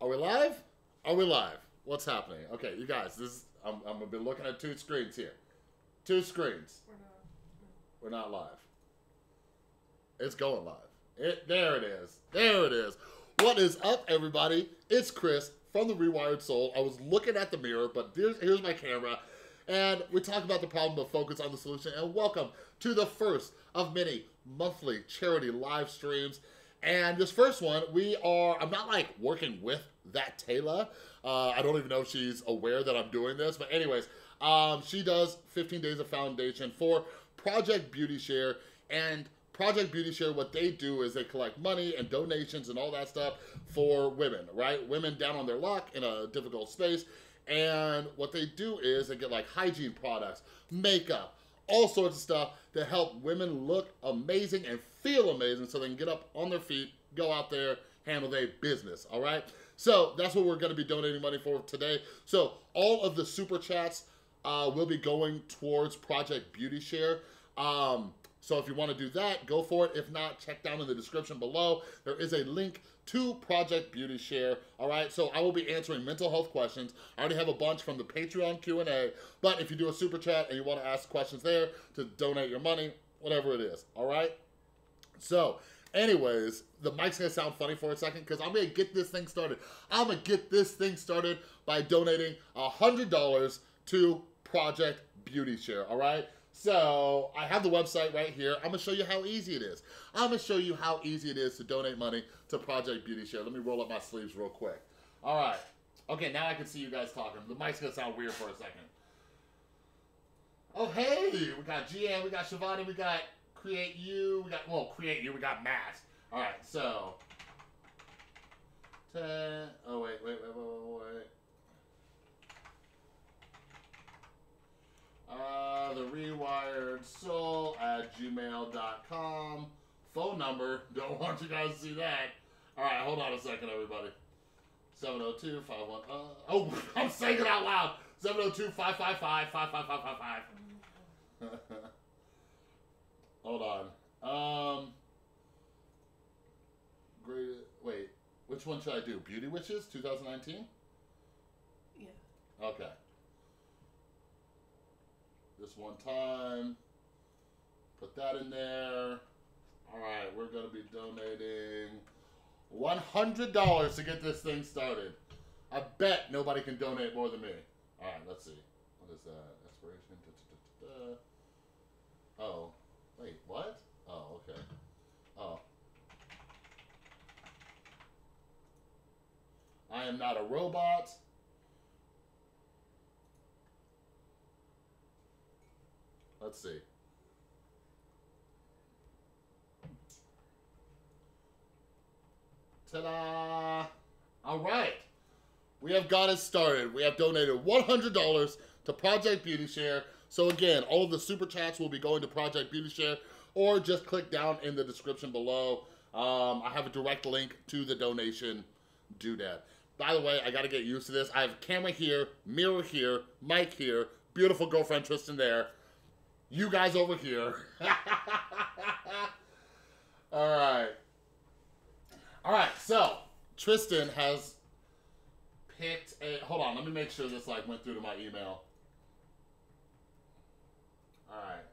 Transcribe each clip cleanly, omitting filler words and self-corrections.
Are we live? Are we live? What's happening? Okay, you guys, this is, I'm gonna be looking at 2 screens here. 2 screens. We're not live. It's going live. There it is. There it is. What is up, everybody? It's Chris from The Rewired Soul. I was looking at the mirror, but here's my camera. And we talk about the problem, but focus on the solution. And welcome to the first of many monthly charity live streams. And this first one, I'm not like working with thataylaa. I don't even know if she's aware that I'm doing this. But anyways, she does 15 days of foundation for Project Beauty Share. And Project Beauty Share, what they do is they collect money and donations and all that stuff for women, right? Women down on their luck in a difficult space. And what they do is they get like hygiene products, makeup, all sorts of stuff to help women look amazing and feel amazing so they can get up on their feet, go out there, handle their business, all right? So that's what we're gonna be donating money for today. So all of the super chats will be going towards Project Beauty Share. So if you wanna do that, go for it. If not, check down in the description below. There is a link to Project Beauty Share, all right? So I will be answering mental health questions. I already have a bunch from the Patreon Q&A, but if you do a super chat and you wanna ask questions there to donate your money, whatever it is, all right? So anyways, the mic's gonna sound funny for a second because I'm gonna get this thing started. I'm gonna get this thing started by donating $100 to Project Beauty Share, all right? So I have the website right here. I'm gonna show you how easy it is. I'm gonna show you how easy it is to donate money to Project Beauty Share. Let me roll up my sleeves real quick. All right. Okay, now I can see you guys talking. The mic's gonna sound weird for a second. Oh, hey, we got GM, we got Shivani, we got Create You, we got Matt. All right, so, oh, wait. The Rewired Soul at gmail.com. Phone number, don't want you guys to see that. All right, hold on a second, everybody. 702-510, oh, I'm saying it out loud. 702-555-55555. Hold on. Great. Wait, which one should I do? Beauty Witches 2019? Yeah. Okay. This one time. Put that in there. All right, we're going to be donating $100 to get this thing started. I bet nobody can donate more than me. All right, let's see. What is that? Expiration. Oh, wait, what? Oh, okay. Oh. I am not a robot. Let's see. Ta-da! All right. We have got it started. We have donated $100 to Project Beauty Share. So again, all of the super chats will be going to Project Beauty Share, or just click down in the description below. I have a direct link to the donation doodad. By the way, I got to get used to this. I have a camera here, mirror here, mic here, beautiful girlfriend Tristan there. You guys over here. All right. All right, so Tristan has picked a, hold on, let me make sure this like went through to my email. All right.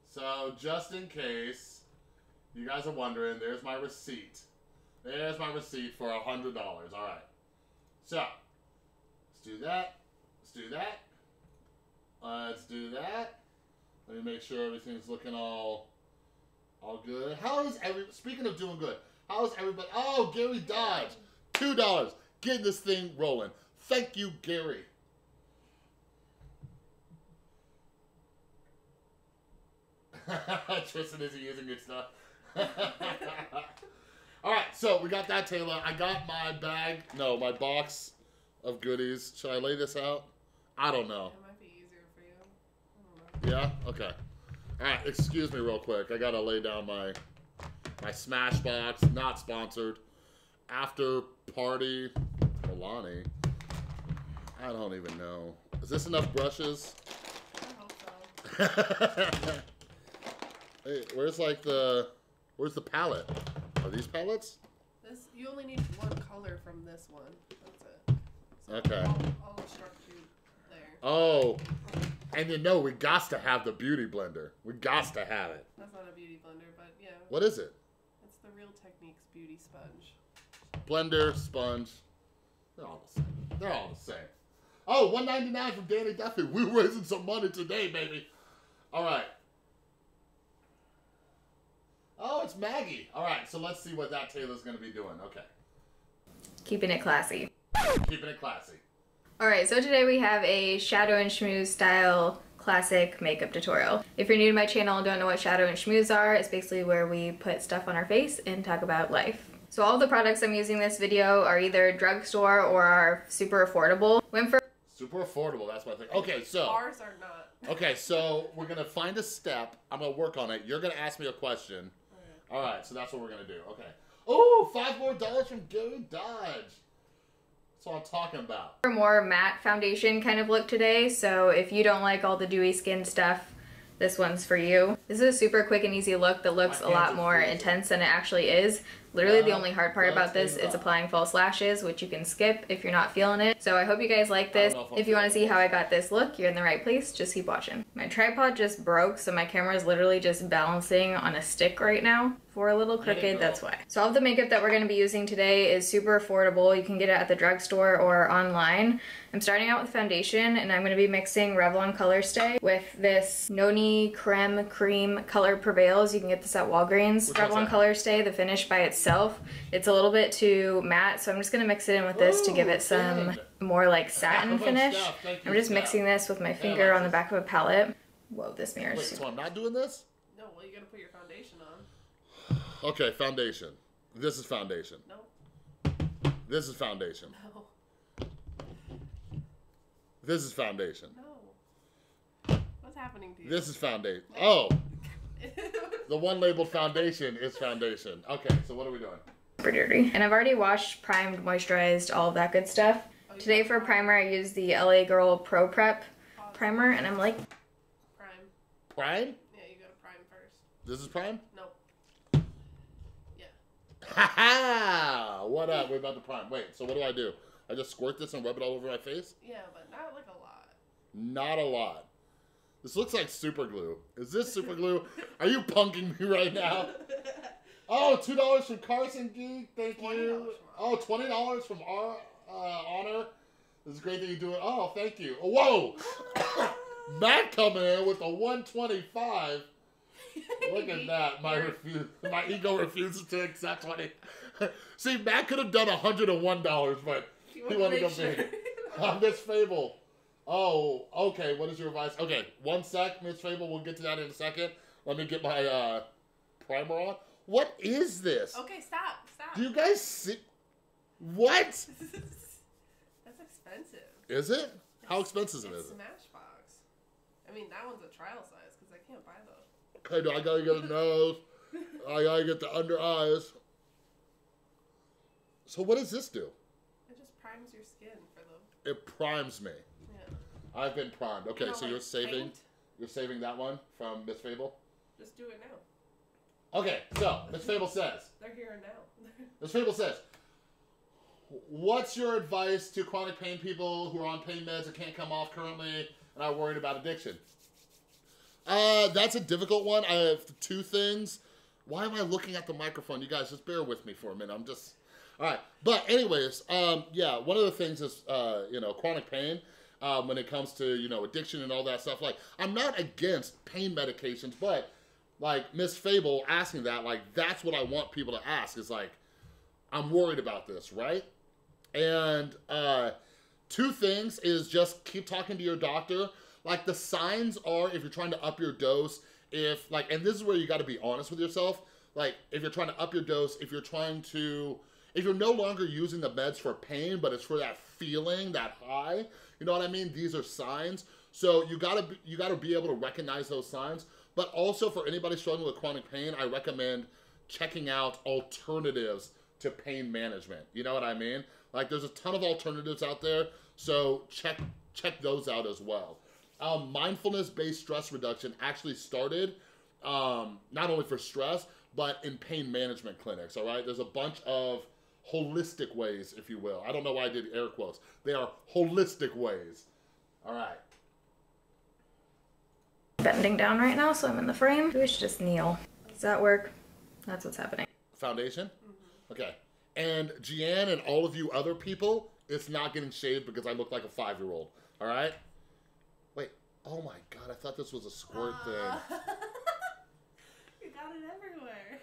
So just in case you guys are wondering, there's my receipt. There's my receipt for $100. All right. So let's do that. Let's do that. Let's do that. Let me make sure everything's looking all good. How is speaking of doing good, how is everybody? Oh, Gary Dodge, $2. Get this thing rolling. Thank you, Gary. Tristan isn't using good stuff. All right, so we got that, Taylor. I got my bag, no, my box of goodies. Should I lay this out? I don't know. It might be easier for you. I don't know. Yeah? Okay. All right, excuse me real quick. I got to lay down my Smashbox, not sponsored. After party, Milani. I don't even know. Is this enough brushes? I hope so. Hey, where's the palette? Are these pallets? This This, you only need one color from this one. That's it. So Okay. I'll instruct you there. Oh, and you know we got to have the beauty blender. We got to have it. That's not a beauty blender, but yeah. What is it? It's the Real Techniques beauty sponge. Blender, sponge. They're all the same. They're all the same. Oh, $1.99 from Danny Duffy. We're raising some money today, baby. All right. Oh, it's Maggie. All right, so let's see what that Taylor's going to be doing. Okay. Keeping it classy. Keeping it classy. Alright, so today we have a Shadow and Schmooze style classic makeup tutorial. If you're new to my channel and don't know what Shadow and Schmooze are, it's basically where we put stuff on our face and talk about life. So all the products I'm using in this video are either drugstore or are super affordable. Super affordable, that's my thing. Okay, so. Ours are not. Okay, so we're going to find a step. I'm going to work on it. You're going to ask me a question. Okay. All right, so that's what we're going to do. Okay. Oh, $5 more from Gary Dodge. That's what I'm talking about. More matte foundation kind of look today, so if you don't like all the dewy skin stuff, this one's for you. This is a super quick and easy look that looks a lot more intense than it actually is. Literally the only hard part about this is applying false lashes, which you can skip if you're not feeling it. So I hope you guys like this. If you want to see how I got this look, you're in the right place. Just keep watching. My tripod just broke, so my camera is literally just balancing on a stick right now. For a little crooked, that's why. So all of the makeup that we're going to be using today is super affordable. You can get it at the drugstore or online. I'm starting out with foundation, and I'm going to be mixing Revlon Color Stay with this Noni Creme Cream Color Prevails. You can get this at Walgreens. Revlon Color Stay, the finish by itself, it's a little bit too matte, so I'm just going to mix it in with this to give it some more like satin finish. I'm just mixing this with my finger on the back of a palette. Whoa, this mirror is so I'm not doing this? No, well, you got to put your foundation on. Okay, foundation. This is foundation. No. This is foundation. No. This is foundation. No. What's happening to you? This is foundation. Oh. The one labeled foundation is foundation. Okay, so what are we doing? Super dirty. And I've already washed, primed, moisturized, all of that good stuff. Oh, today for primer, I used the LA Girl Pro Prep primer, and I'm like... Prime. Prime? Yeah, you gotta prime first. This is prime? No. Ha-ha! What up? We're about to prime. Wait, so what do I do? I just squirt this and rub it all over my face? Yeah, but not like a lot. Not a lot. This looks like super glue. Is this super glue? Are you punking me right now? Oh, $2 from Carson Geek. Thank you. Oh, $20 from our Honor. This is great that you do it. Oh, thank you. Oh, whoa! Matt coming in with a 125. Look at that. My ego refuses to accept money. See, Matt could have done $101, but he wanted to go big. Miss Fable. Oh, okay. What is your advice? Okay, one sec, Miss Fable. We'll get to that in a second. Let me get my primer on. What is this? Okay, stop. Stop. Do you guys see? What? That's expensive. Is it? How expensive is it? It's Smashbox. I mean, that one's a trial size because I can't buy those. Okay, I gotta get the nose. I gotta get the under eyes. So what does this do? It just primes your skin for the... It primes me. Yeah. I've been primed. Okay, so like you're saving... paint? You're saving that one from Miss Fable? Just do it now. Okay, so Miss Fable says... They're here now. Miss Fable says, what's your advice to chronic pain people who are on pain meds and can't come off currently and are worried about addiction? That's a difficult one. I have two things. Why am I looking at the microphone? You guys, just bear with me for a minute. I'm just... All right. But anyways, yeah, one of the things is, chronic pain when it comes to, addiction and all that stuff. Like, I'm not against pain medications, but, like, Miss Fable asking that, like, that's what I want people to ask is, like, I'm worried about this, right? And two things is just keep talking to your doctor. Like, the signs are, if you're trying to up your dose, and this is where you got to be honest with yourself. Like, if you're trying to up your dose, if you're no longer using the meds for pain, but it's for that feeling, that high, you know what I mean? These are signs. So you gotta be able to recognize those signs. But also for anybody struggling with chronic pain, I recommend checking out alternatives to pain management. You know what I mean? Like, there's a ton of alternatives out there, so check those out as well. Mindfulness-based stress reduction actually started not only for stress, but in pain management clinics, all right? There's a bunch of holistic ways, if you will. I don't know why I did air quotes. They are holistic ways. All right. Bending down right now, so I'm in the frame. We should just kneel. Does that work? That's what's happening. Foundation? Okay. And Gianne and all of you other people, it's not getting shaved because I look like a 5-year-old. All right? Wait. Oh my God. I thought this was a squirt thing. You got it everywhere.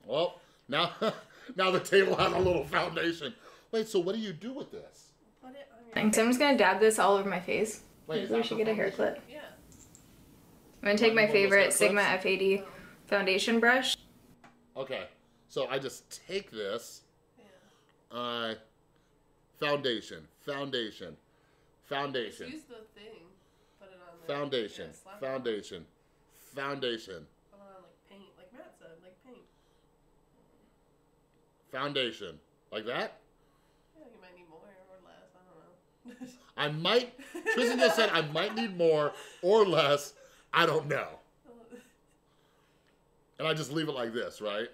Well, now the table has a little foundation. Wait, so what do you do with this? Put it on your So I'm just gonna dab this all over my face. Wait, Maybe we should get a haircut. Yeah. I'm gonna take my favorite haircuts? Sigma FAD foundation brush. Okay. So I just take this. Yeah. Foundation. Just use the thing. Put it on there. Foundation. Yeah, slap it Foundation. Foundation. on. Put it on like paint. Like Matt said, like paint. Foundation. Like that? Yeah, you might need more or less. I don't know. I might. Tristan just said I might need more or less. I don't know. And I just leave it like this, right?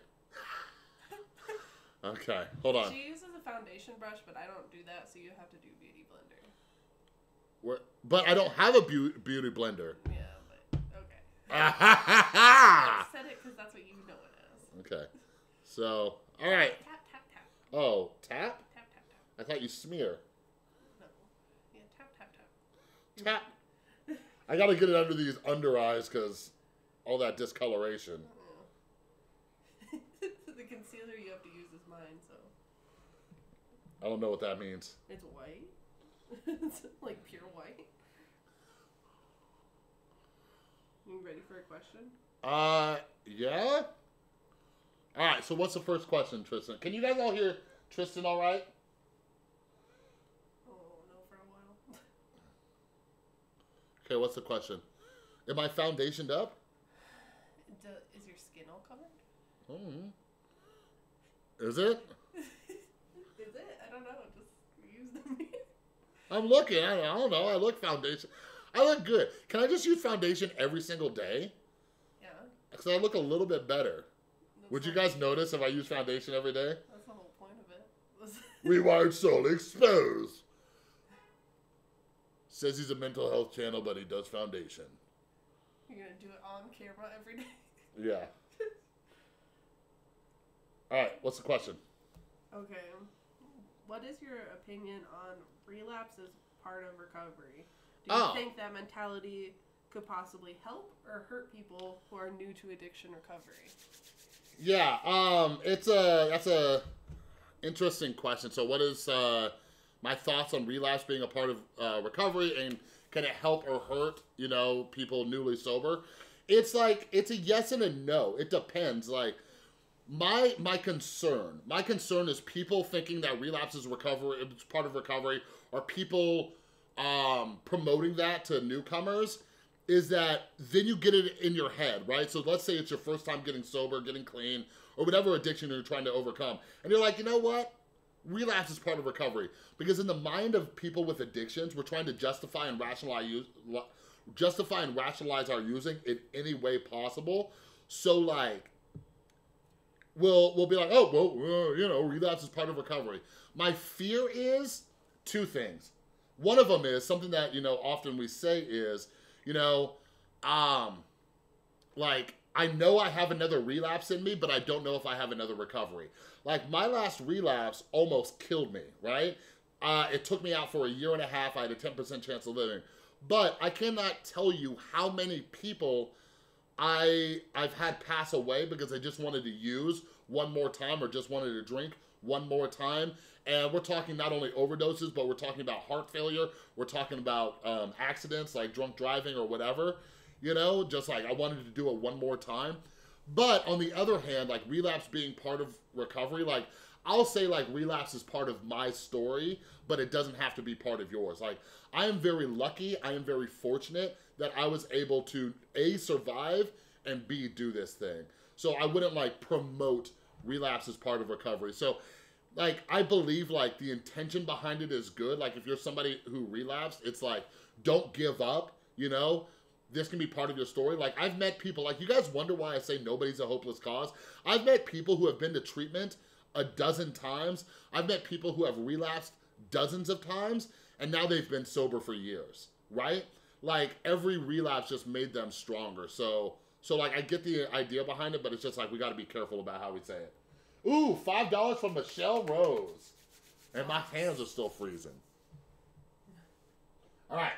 Okay, hold on. She uses a foundation brush, but I don't do that, so you have to do Beauty Blender. But I don't have a beauty blender. Yeah, but okay. I said it because that's what you know it as. Okay. So, all right. Tap, tap, tap. Oh, tap? Tap, tap, tap. I thought you smear. No. Yeah, tap, tap, tap. Tap. I gotta get it under these under eyes because all that discoloration. The concealer you have to use is mine, so. I don't know what that means. It's white. It's like pure white. You ready for a question? Yeah? Alright, so what's the first question, Tristan? Can you guys all hear Tristan all right? Oh, no, for a while. Okay, what's the question? Am I foundationed up? Is your skin all covered? Mm-hmm. Is it? Is it? I don't know. Just use them. I'm looking. I don't know. I look foundation. I look good. Can I just use foundation every single day? Yeah. Because I look a little bit better. Would you guys notice if I use foundation every day? That's the whole point of it. Rewired Soul Exposed. Says he's a mental health channel, but he does foundation. You're going to do it on camera every day? Yeah. All right, what's the question? Okay. What is your opinion on relapse as part of recovery? Do you think that mentality could possibly help or hurt people who are new to addiction recovery? Yeah, that's a interesting question. So what is my thoughts on relapse being a part of recovery, and can it help or hurt, people newly sober? It's a yes and a no. It depends. Like, my concern is people thinking that relapse is recovery, it's part of recovery, or people promoting that to newcomers, is that then you get it in your head, right? So let's say it's your first time getting sober, getting clean, or whatever addiction you're trying to overcome. And you're like, you know what? Relapse is part of recovery. Because in the mind of people with addictions, we're trying to justify and rationalize our using in any way possible. So like, we'll be like, oh, well, relapse is part of recovery. My fear is two things. One of them is something that, often we say is, like, I know I have another relapse in me, but I don't know if I have another recovery. Like, my last relapse almost killed me, right? It took me out for a year and a half. I had a 10% chance of living. But I cannot tell you how many people I've had pass away because they just wanted to use one more time or just wanted to drink one more time. And we're talking not only overdoses, but we're talking about heart failure. We're talking about accidents like drunk driving or whatever, just like I wanted to do it one more time. But on the other hand, like relapse being part of recovery, like I'll say like relapse is part of my story, but it doesn't have to be part of yours. Like I am very lucky, I am very fortunate that I was able to A, survive, and B, do this thing. So I wouldn't like promote relapse as part of recovery. So like, I believe, like, the intention behind it is good. Like, if you're somebody who relapsed, it's like, don't give up, This can be part of your story. Like, I've met people, like, you guys wonder why I say nobody's a hopeless cause? I've met people who have been to treatment a dozen times. I've met people who have relapsed dozens of times, and now they've been sober for years, right? Like, every relapse just made them stronger. So like, I get the idea behind it, but it's just like, we got to be careful about how we say it. Ooh, $5 from Michelle Rose. And my hands are still freezing. All right.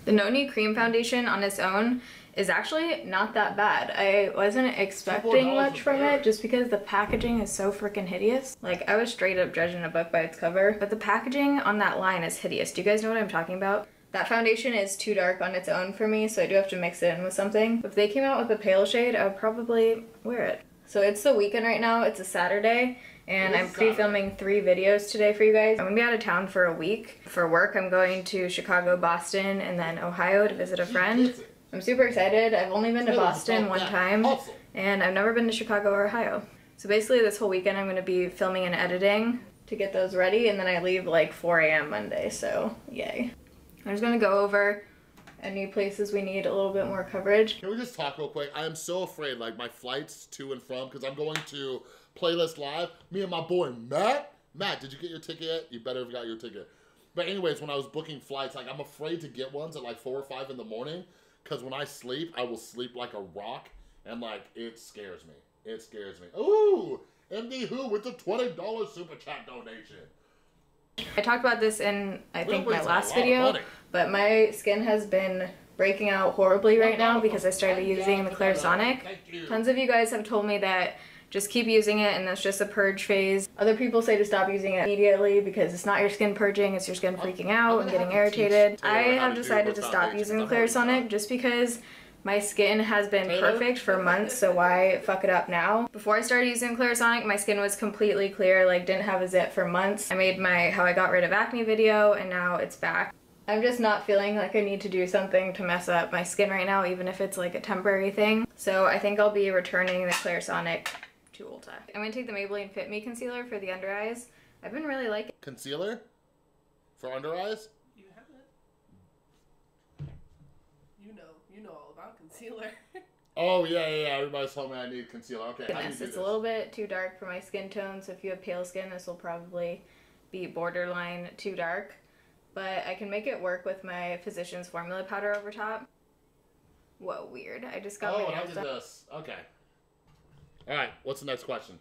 The No Need Cream foundation on its own is actually not that bad. I wasn't expecting much from it just because the packaging is so freaking hideous. Like, I was straight up judging a book by its cover, but the packaging on that line is hideous. Do you guys know what I'm talking about? That foundation is too dark on its own for me, so I do have to mix it in with something. If they came out with a pale shade, I would probably wear it. So it's the weekend right now, it's a Saturday, and I'm pre-filming 3 videos today for you guys. I'm gonna be out of town for a week. For work, I'm going to Chicago, Boston, and then Ohio to visit a friend. I'm super excited. I've only been to Boston one time, and I've never been to Chicago or Ohio. So basically this whole weekend I'm gonna be filming and editing to get those ready, and then I leave like 4 a.m. Monday, so yay. I'm just gonna go over any places we need a little bit more coverage. Can we just talk real quick? I am so afraid, like, my flights to and from, because I'm going to Playlist Live. Me and my boy Matt. Matt, did you get your ticket yet? You better have got your ticket. But anyways, when I was booking flights, like, I'm afraid to get ones at like 4 or 5 in the morning, because when I sleep, I will sleep like a rock, and like, it scares me. It scares me. Ooh, MD Who with the $20 super chat donation. I talked about this in, I think, my last video, but my skin has been breaking out horribly right now because I started using the Clarisonic. Tons of you guys have told me that just keep using it and that's just a purge phase. Other people say to stop using it immediately because it's not your skin purging, it's your skin freaking out and getting irritated. I have decided to stop using the Clarisonic just because my skin has been perfect for months, so why fuck it up now? Before I started using Clarisonic, my skin was completely clear, like didn't have a zit for months. I made my how I got rid of acne video and now it's back. I'm just not feeling like I need to do something to mess up my skin right now, even if it's like a temporary thing. So I think I'll be returning the Clarisonic to Ulta. I'm gonna take the Maybelline Fit Me concealer for the under eyes. I've been really liking concealer for under eyes. You know all about concealer. Oh, yeah. Everybody's telling me I need concealer. Okay, how do you do this? It's a little bit too dark for my skin tone, so if you have pale skin, this will probably be borderline too dark. But I can make it work with my Physicians Formula powder over top. Whoa, weird. I just got my nails done. This. Okay. All right, what's the next question?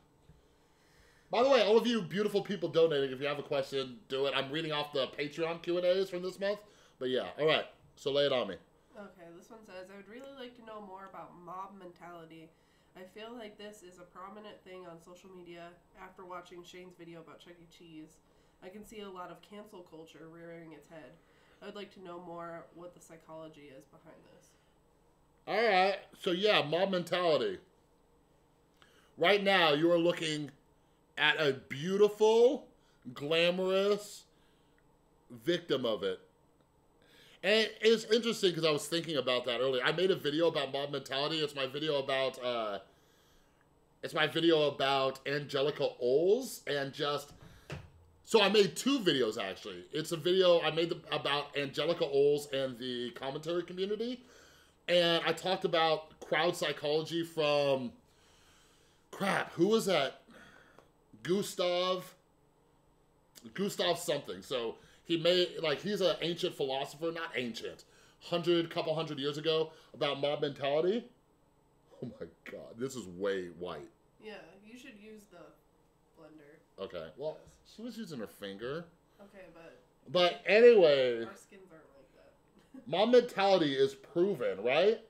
By the way, all of you beautiful people donating, if you have a question, do it. I'm reading off the Patreon Q&As from this month. But yeah, all right. So lay it on me. Okay, this one says, I would really like to know more about mob mentality. I feel like this is a prominent thing on social media after watching Shane's video about Chuck E. Cheese. I can see a lot of cancel culture rearing its head. I would like to know more what the psychology is behind this. All right, so yeah, mob mentality. Right now, you are looking at a beautiful, glamorous victim of it. And it's interesting because I was thinking about that earlier. I made a video about mob mentality. It's my video about Angelica Oles and just. So I made 2 videos actually. It's a video I made about Angelica Oles and the commentary community, and I talked about crowd psychology from. Crap, who was that? Gustav something. So. He made, like, he's an ancient philosopher, not ancient, couple hundred years ago, about mob mentality. Oh my God, this is way white. Yeah, you should use the blender. Okay, well, she was using her finger. Okay, but anyway. Our skins aren't like that. Mob mentality is proven, right?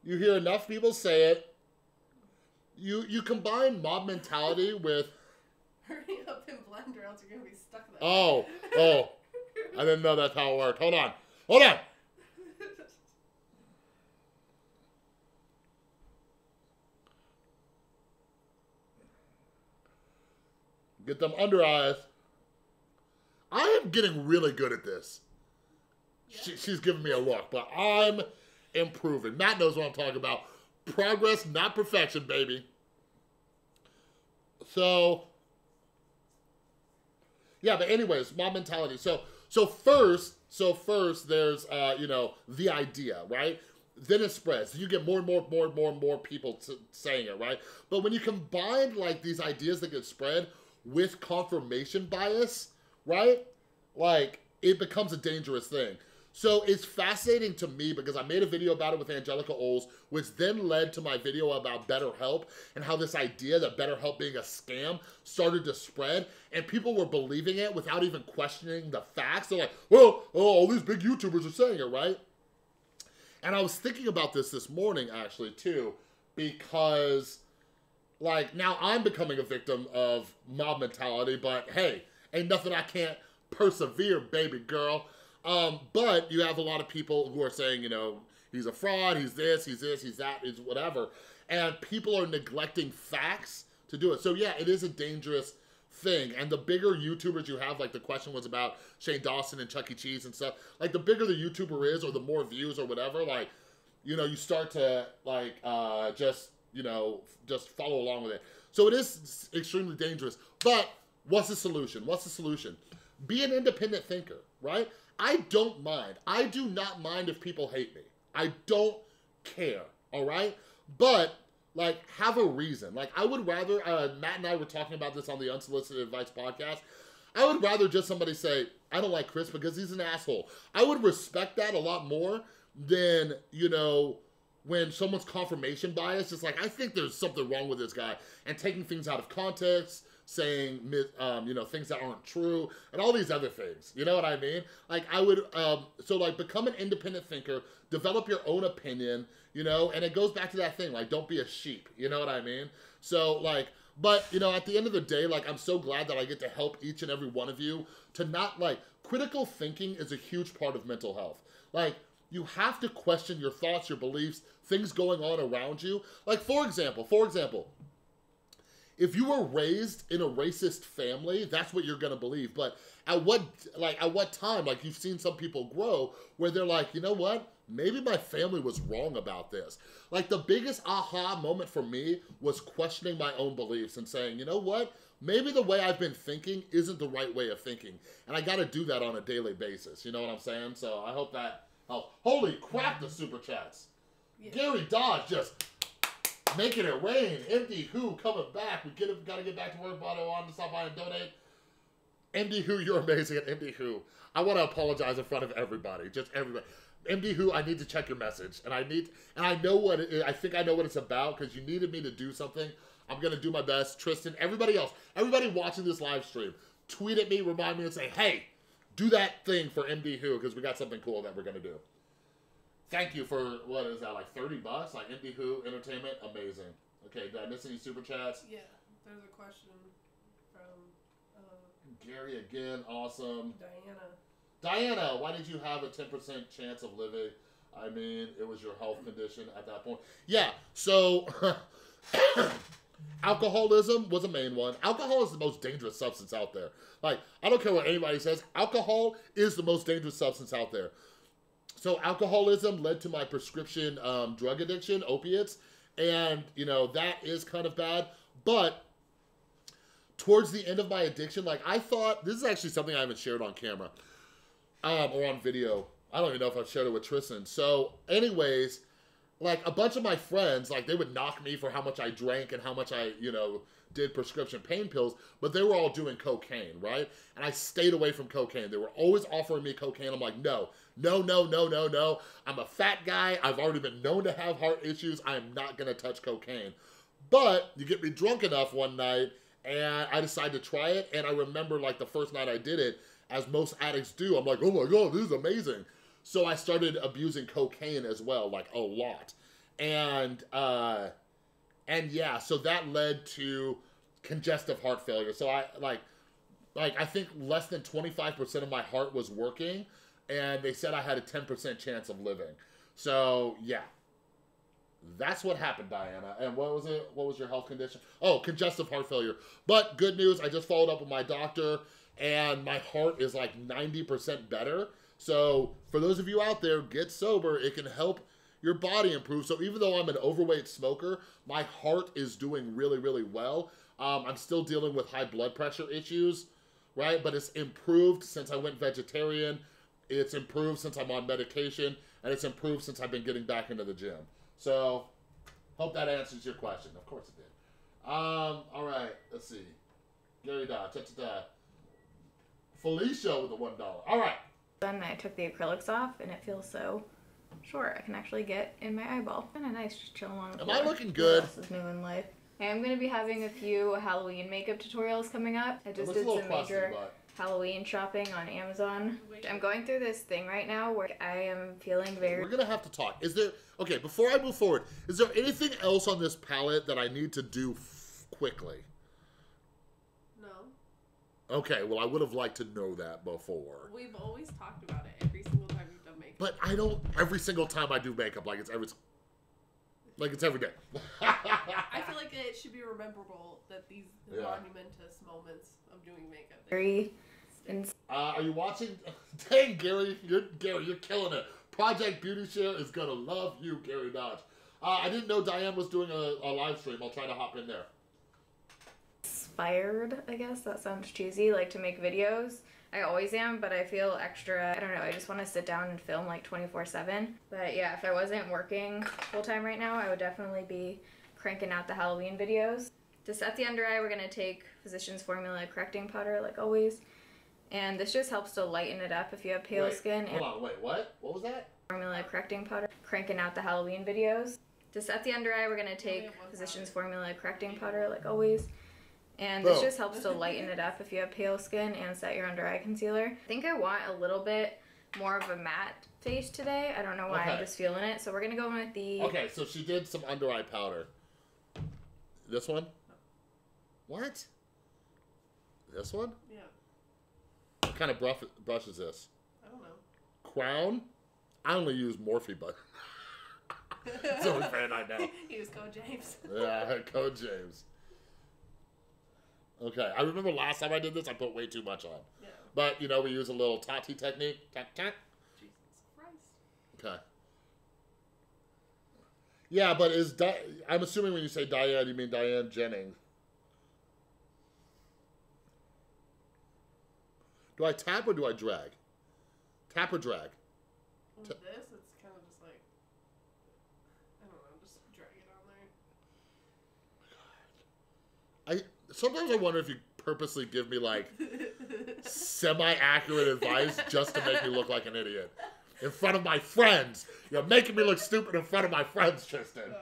You hear enough people say it. You combine mob mentality with. Hurry up and blend or else you're going to be stuck there. Oh. I didn't know that's how it worked. Hold on. Get them under eyes. I am getting really good at this. Yeah. She's giving me a look, but I'm improving. Matt knows what I'm talking about. Progress, not perfection, baby. So... yeah, but anyways, mob mentality. So first there's the idea, right? then it spreads. You get more and more people saying it, right? But when you combine like these ideas that get spread with confirmation bias, right? Like it becomes a dangerous thing. So it's fascinating to me because I made a video about it with Angelica Oles, which then led to my video about BetterHelp and how this idea that BetterHelp being a scam started to spread and people were believing it without even questioning the facts. They're like, well, oh, all these big YouTubers are saying it, right? And I was thinking about this morning actually too, because like now I'm becoming a victim of mob mentality, but hey, ain't nothing I can't persevere, baby girl. But you have a lot of people who are saying, you know, he's a fraud, he's this, he's that, he's whatever. And people are neglecting facts to do it. So yeah, it is a dangerous thing. And the bigger YouTubers you have, like the question was about Shane Dawson and Chuck E. Cheese and stuff, like the bigger the YouTuber is or the more views or whatever, like, you know, you start to like, just follow along with it. So it is extremely dangerous. But what's the solution? What's the solution? Be an independent thinker, right? I don't mind. I do not mind if people hate me. I don't care, all right? But, like, have a reason. Like, I would rather, Matt and I were talking about this on the Unsolicited Advice podcast. I would rather just somebody say, I don't like Chris because he's an asshole. I would respect that a lot more than, you know, when someone's confirmation bias is like, I think there's something wrong with this guy, and taking things out of context, saying, you know, things that aren't true, and all these other things. You know what I mean? Like, I would, so, like, become an independent thinker, develop your own opinion, you know, and it goes back to that thing, like, don't be a sheep. You know what I mean? So, like, but, you know, at the end of the day, like, I'm so glad that I get to help each and every one of you to not, like, critical thinking is a huge part of mental health. Like, you have to question your thoughts, your beliefs, things going on around you. Like, for example, if you were raised in a racist family, that's what you're gonna believe. But at what time, like you've seen some people grow where they're like, you know what? Maybe my family was wrong about this. Like the biggest aha moment for me was questioning my own beliefs and saying, you know what? Maybe the way I've been thinking isn't the right way of thinking. And I gotta do that on a daily basis. You know what I'm saying? So I hope that helps. Holy crap, the super chats. Yeah. Gary Dodge just making it rain. MD Who coming back. We gotta get back to work. Bottle on to stop by and donate. MD Who, you're amazing at MD Who. I want to apologize in front of everybody, just everybody. MD Who, I need to check your message, and I know what it is. I think I know what it's about because you needed me to do something. I'm gonna do my best. Tristan, everybody else, everybody watching this live stream, tweet at me, remind me, and say, hey, do that thing for MD Who because we got something cool that we're gonna do. Thank you for, what is that, like $30? Like MD Who, entertainment, amazing. Okay, did I miss any super chats? Yeah, there's a question from... Gary again, awesome. Diana, why did you have a 10% chance of living? I mean, it was your health condition at that point. Yeah, so alcoholism was a main one. Alcohol is the most dangerous substance out there. Like, I don't care what anybody says, alcohol is the most dangerous substance out there. So alcoholism led to my prescription drug addiction, opiates, and, you know, that is kind of bad. But towards the end of my addiction, like, I thought, this is actually something I haven't shared on camera or on video. I don't even know if I've shared it with Tristan. So anyways, like, a bunch of my friends, like, they would knock me for how much I drank and how much I, you know, did prescription pain pills, but they were all doing cocaine, right? And I stayed away from cocaine. They were always offering me cocaine. I'm like, no. I'm a fat guy. I've already been known to have heart issues. I am not gonna touch cocaine. But you get me drunk enough one night and I decided to try it. And I remember, like, the first night I did it, as most addicts do, I'm like, oh my God, this is amazing. So I started abusing cocaine as well, like a lot. And yeah, so that led to congestive heart failure. So I think less than 25% of my heart was working, and they said I had a 10% chance of living. So yeah, that's what happened, Diana. And what was it? What was your health condition? Oh, congestive heart failure. But good news, I just followed up with my doctor, and my heart is like 90% better. So for those of you out there, get sober. It can help your body improve. So even though I'm an overweight smoker, my heart is doing really, really well. I'm still dealing with high blood pressure issues, right? But it's improved since I went vegetarian. It's improved since I'm on medication. and it's improved since I've been getting back into the gym. So, hope that answers your question. Of course it did. All right, let's see. Gary Dodge, Felicia with the $1. All right. Then I took the acrylics off, and it feels so short. I can actually get in my eyeball. Kind of nice, just chilling along the floor. Am I looking good? What else is new in life? I'm going to be having a few Halloween makeup tutorials coming up. I just did some major Halloween shopping on Amazon. I'm going through this thing right now where I am feeling very... We're going to have to talk. Is there... Okay, before I move forward, is there anything else on this palette that I need to do quickly? No. Okay, well, I would have liked to know that before. We've always talked about it every single time you've done makeup. But I don't... Every single time I do makeup, like it's every day. I feel like it should be rememberable that these monumentous moments of doing makeup. Are you watching? Dang, Gary, you're killing it. Project Beauty Share is gonna love you, Gary Dodge. I didn't know Diane was doing a live stream. I'll try to hop in there. Inspired, I guess that sounds cheesy, like to make videos. I always am, but I feel extra, I don't know, I just want to sit down and film like 24/7. But yeah, if I wasn't working full time right now, I would definitely be cranking out the Halloween videos. To set the under eye, we're going to take Physicians Formula correcting powder like always. And this just helps to lighten it up if you have pale skin. Hold on, wait, what? What was that? Formula correcting powder, cranking out the Halloween videos. To set the under eye, we're going to take Physicians Formula correcting powder like always. And this just helps to lighten it up if you have pale skin and set your under eye concealer. I think I want a little bit more of a matte face today. I don't know why, I'm just feeling it. So we're going to go in with the... Okay, so she did some under eye powder. This one? What? This one? Yeah. What kind of brush is this? I don't know. Crown? I only use Morphe, but... It's the only fan I know. Use Code James. Yeah, Code James. Okay, I remember last time I did this, I put way too much on. Yeah. But, you know, we use a little Tati technique. Tack, tack. Jesus Christ. Okay. Yeah, but I'm assuming when you say Diane, you mean Diane Jennings. Do I tap or do I drag? Tap or drag? With this, it's kind of just like, I don't know, just drag it on there. Sometimes I wonder if you purposely give me, like, semi-accurate advice just to make me look like an idiot. In front of my friends. You're making me look stupid in front of my friends, Tristan.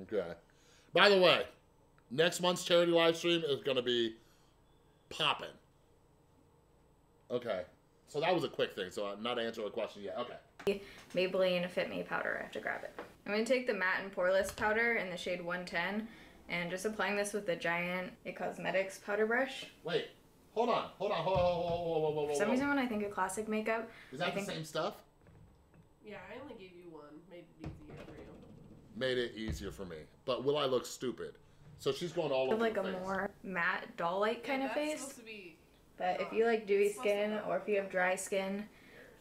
Okay. By the way, next month's charity live stream is going to be popping. Okay. So that was a quick thing, so I'm not answering a question yet. Okay. Maybelline Fit Me powder. I have to grab it. I'm going to take the matte and poreless powder in the shade 110 and just applying this with the giant It Cosmetics powder brush. Wait, hold on. For some reason when I think of classic makeup... Is that the same stuff? Yeah, I only gave you one. Made it easier for you. Made it easier for me. But will I look stupid? So she's going all over like the a face. More matte, doll-like kind of face. Supposed to be... But if you like dewy skin or if you have dry skin,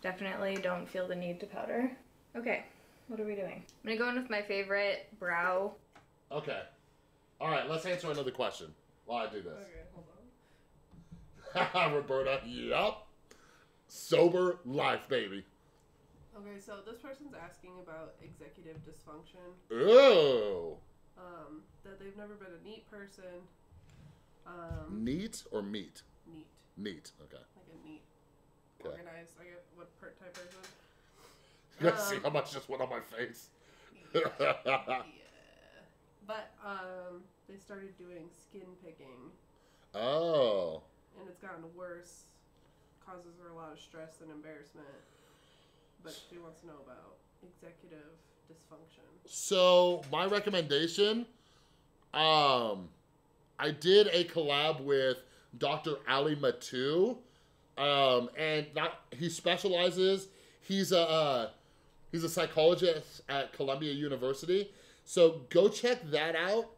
definitely don't feel the need to powder. Okay, what are we doing? I'm gonna go in with my favorite brow. Okay. Alright, let's answer another question while I do this. Okay, hold on. Roberta, yup. Sober life, baby. Okay, so this person's asking about executive dysfunction. Oh. That they've never been a neat person. Neat or meat? Neat. Neat, okay. Like a neat, organized, I get what type person. You gotta see how much just went on my face. Yeah. But, they started doing skin picking. Oh. And it's gotten worse. Causes her a lot of stress and embarrassment. But she wants to know about executive dysfunction. So, my recommendation, I did a collab with Dr. Ali Matu, and he specializes, he's a psychologist at Columbia University, so go check that out,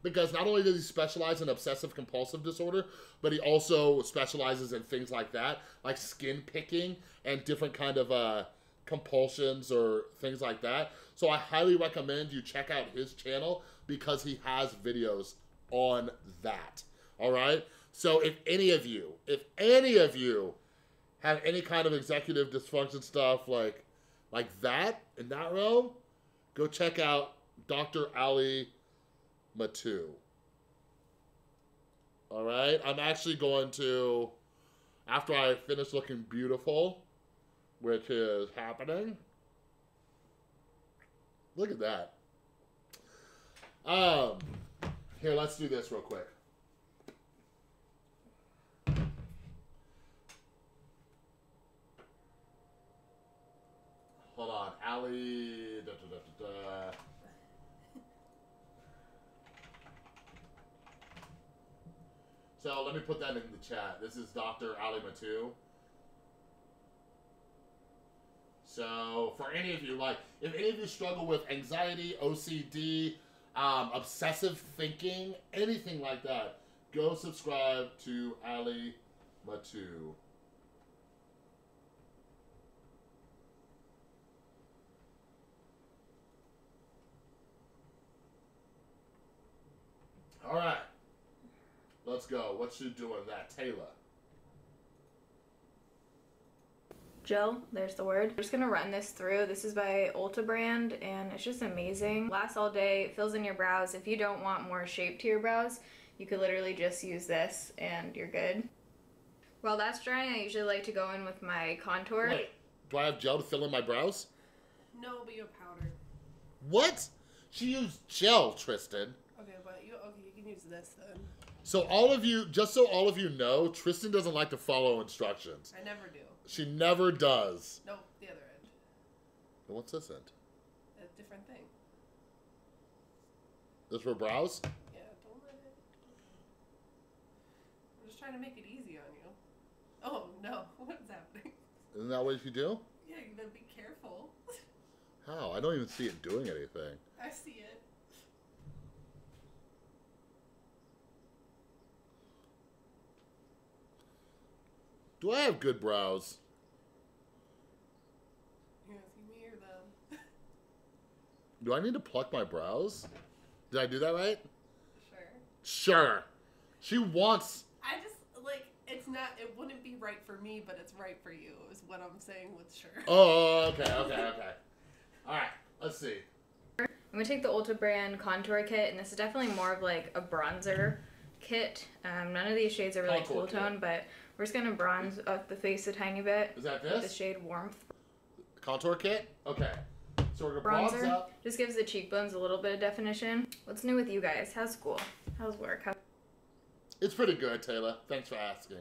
because not only does he specialize in obsessive compulsive disorder, but he also specializes in things like that, like skin picking and different kind of compulsions or things like that. So I highly recommend you check out his channel because he has videos on that. All right? So if any of you have any kind of executive dysfunction stuff like that, in that realm, go check out Dr. Ali Matu. All right? I'm actually going to, after I finish looking beautiful, which is happening. Look at that. Here, let's do this real quick. Hold on, Ali. So let me put that in the chat. This is Dr. Ali Matu. So for any of you, like, if any of you struggle with anxiety, OCD, obsessive thinking, anything like that, go subscribe to Ali Matu. All right, let's go. What you doing that, Taylor? Gel, there's the word. I'm just gonna run this through. This is by Ulta brand, and it's just amazing. Lasts all day, fills in your brows. If you don't want more shape to your brows, you could literally just use this and you're good. While that's drying, I usually like to go in with my contour. Wait, do I have gel to fill in my brows? No, but you have powder. What? She used gel, Tristan. Okay, but you can use this then. So all of you, just so all of you know, Tristan doesn't like to follow instructions. I never do. She never does. Nope, the other end. What's this end? A different thing. This for brows? Yeah, don't let it. I'm just trying to make it easy on you. Oh, no. What's happening? Isn't that what you do? Yeah, you gotta be careful. How? I don't even see it doing anything. I see it. Do I have good brows? You gonna see me or them? Do I need to pluck my brows? Did I do that right? Sure. Sure. She wants... I just, like, it's not, it wouldn't be right for me, but it's right for you, is what I'm saying with sure. Oh, okay. Alright, let's see. I'm gonna take the Ulta brand contour kit, and this is definitely more of like a bronzer kit. None of these shades are really cool tone, but we're just gonna bronze up the face a tiny bit. Is that with this? the shade Warmth. Contour kit? Okay. So we're gonna bronze up. Just gives the cheekbones a little bit of definition. What's new with you guys? How's school? How's work? It's pretty good, Taylor. Thanks for asking.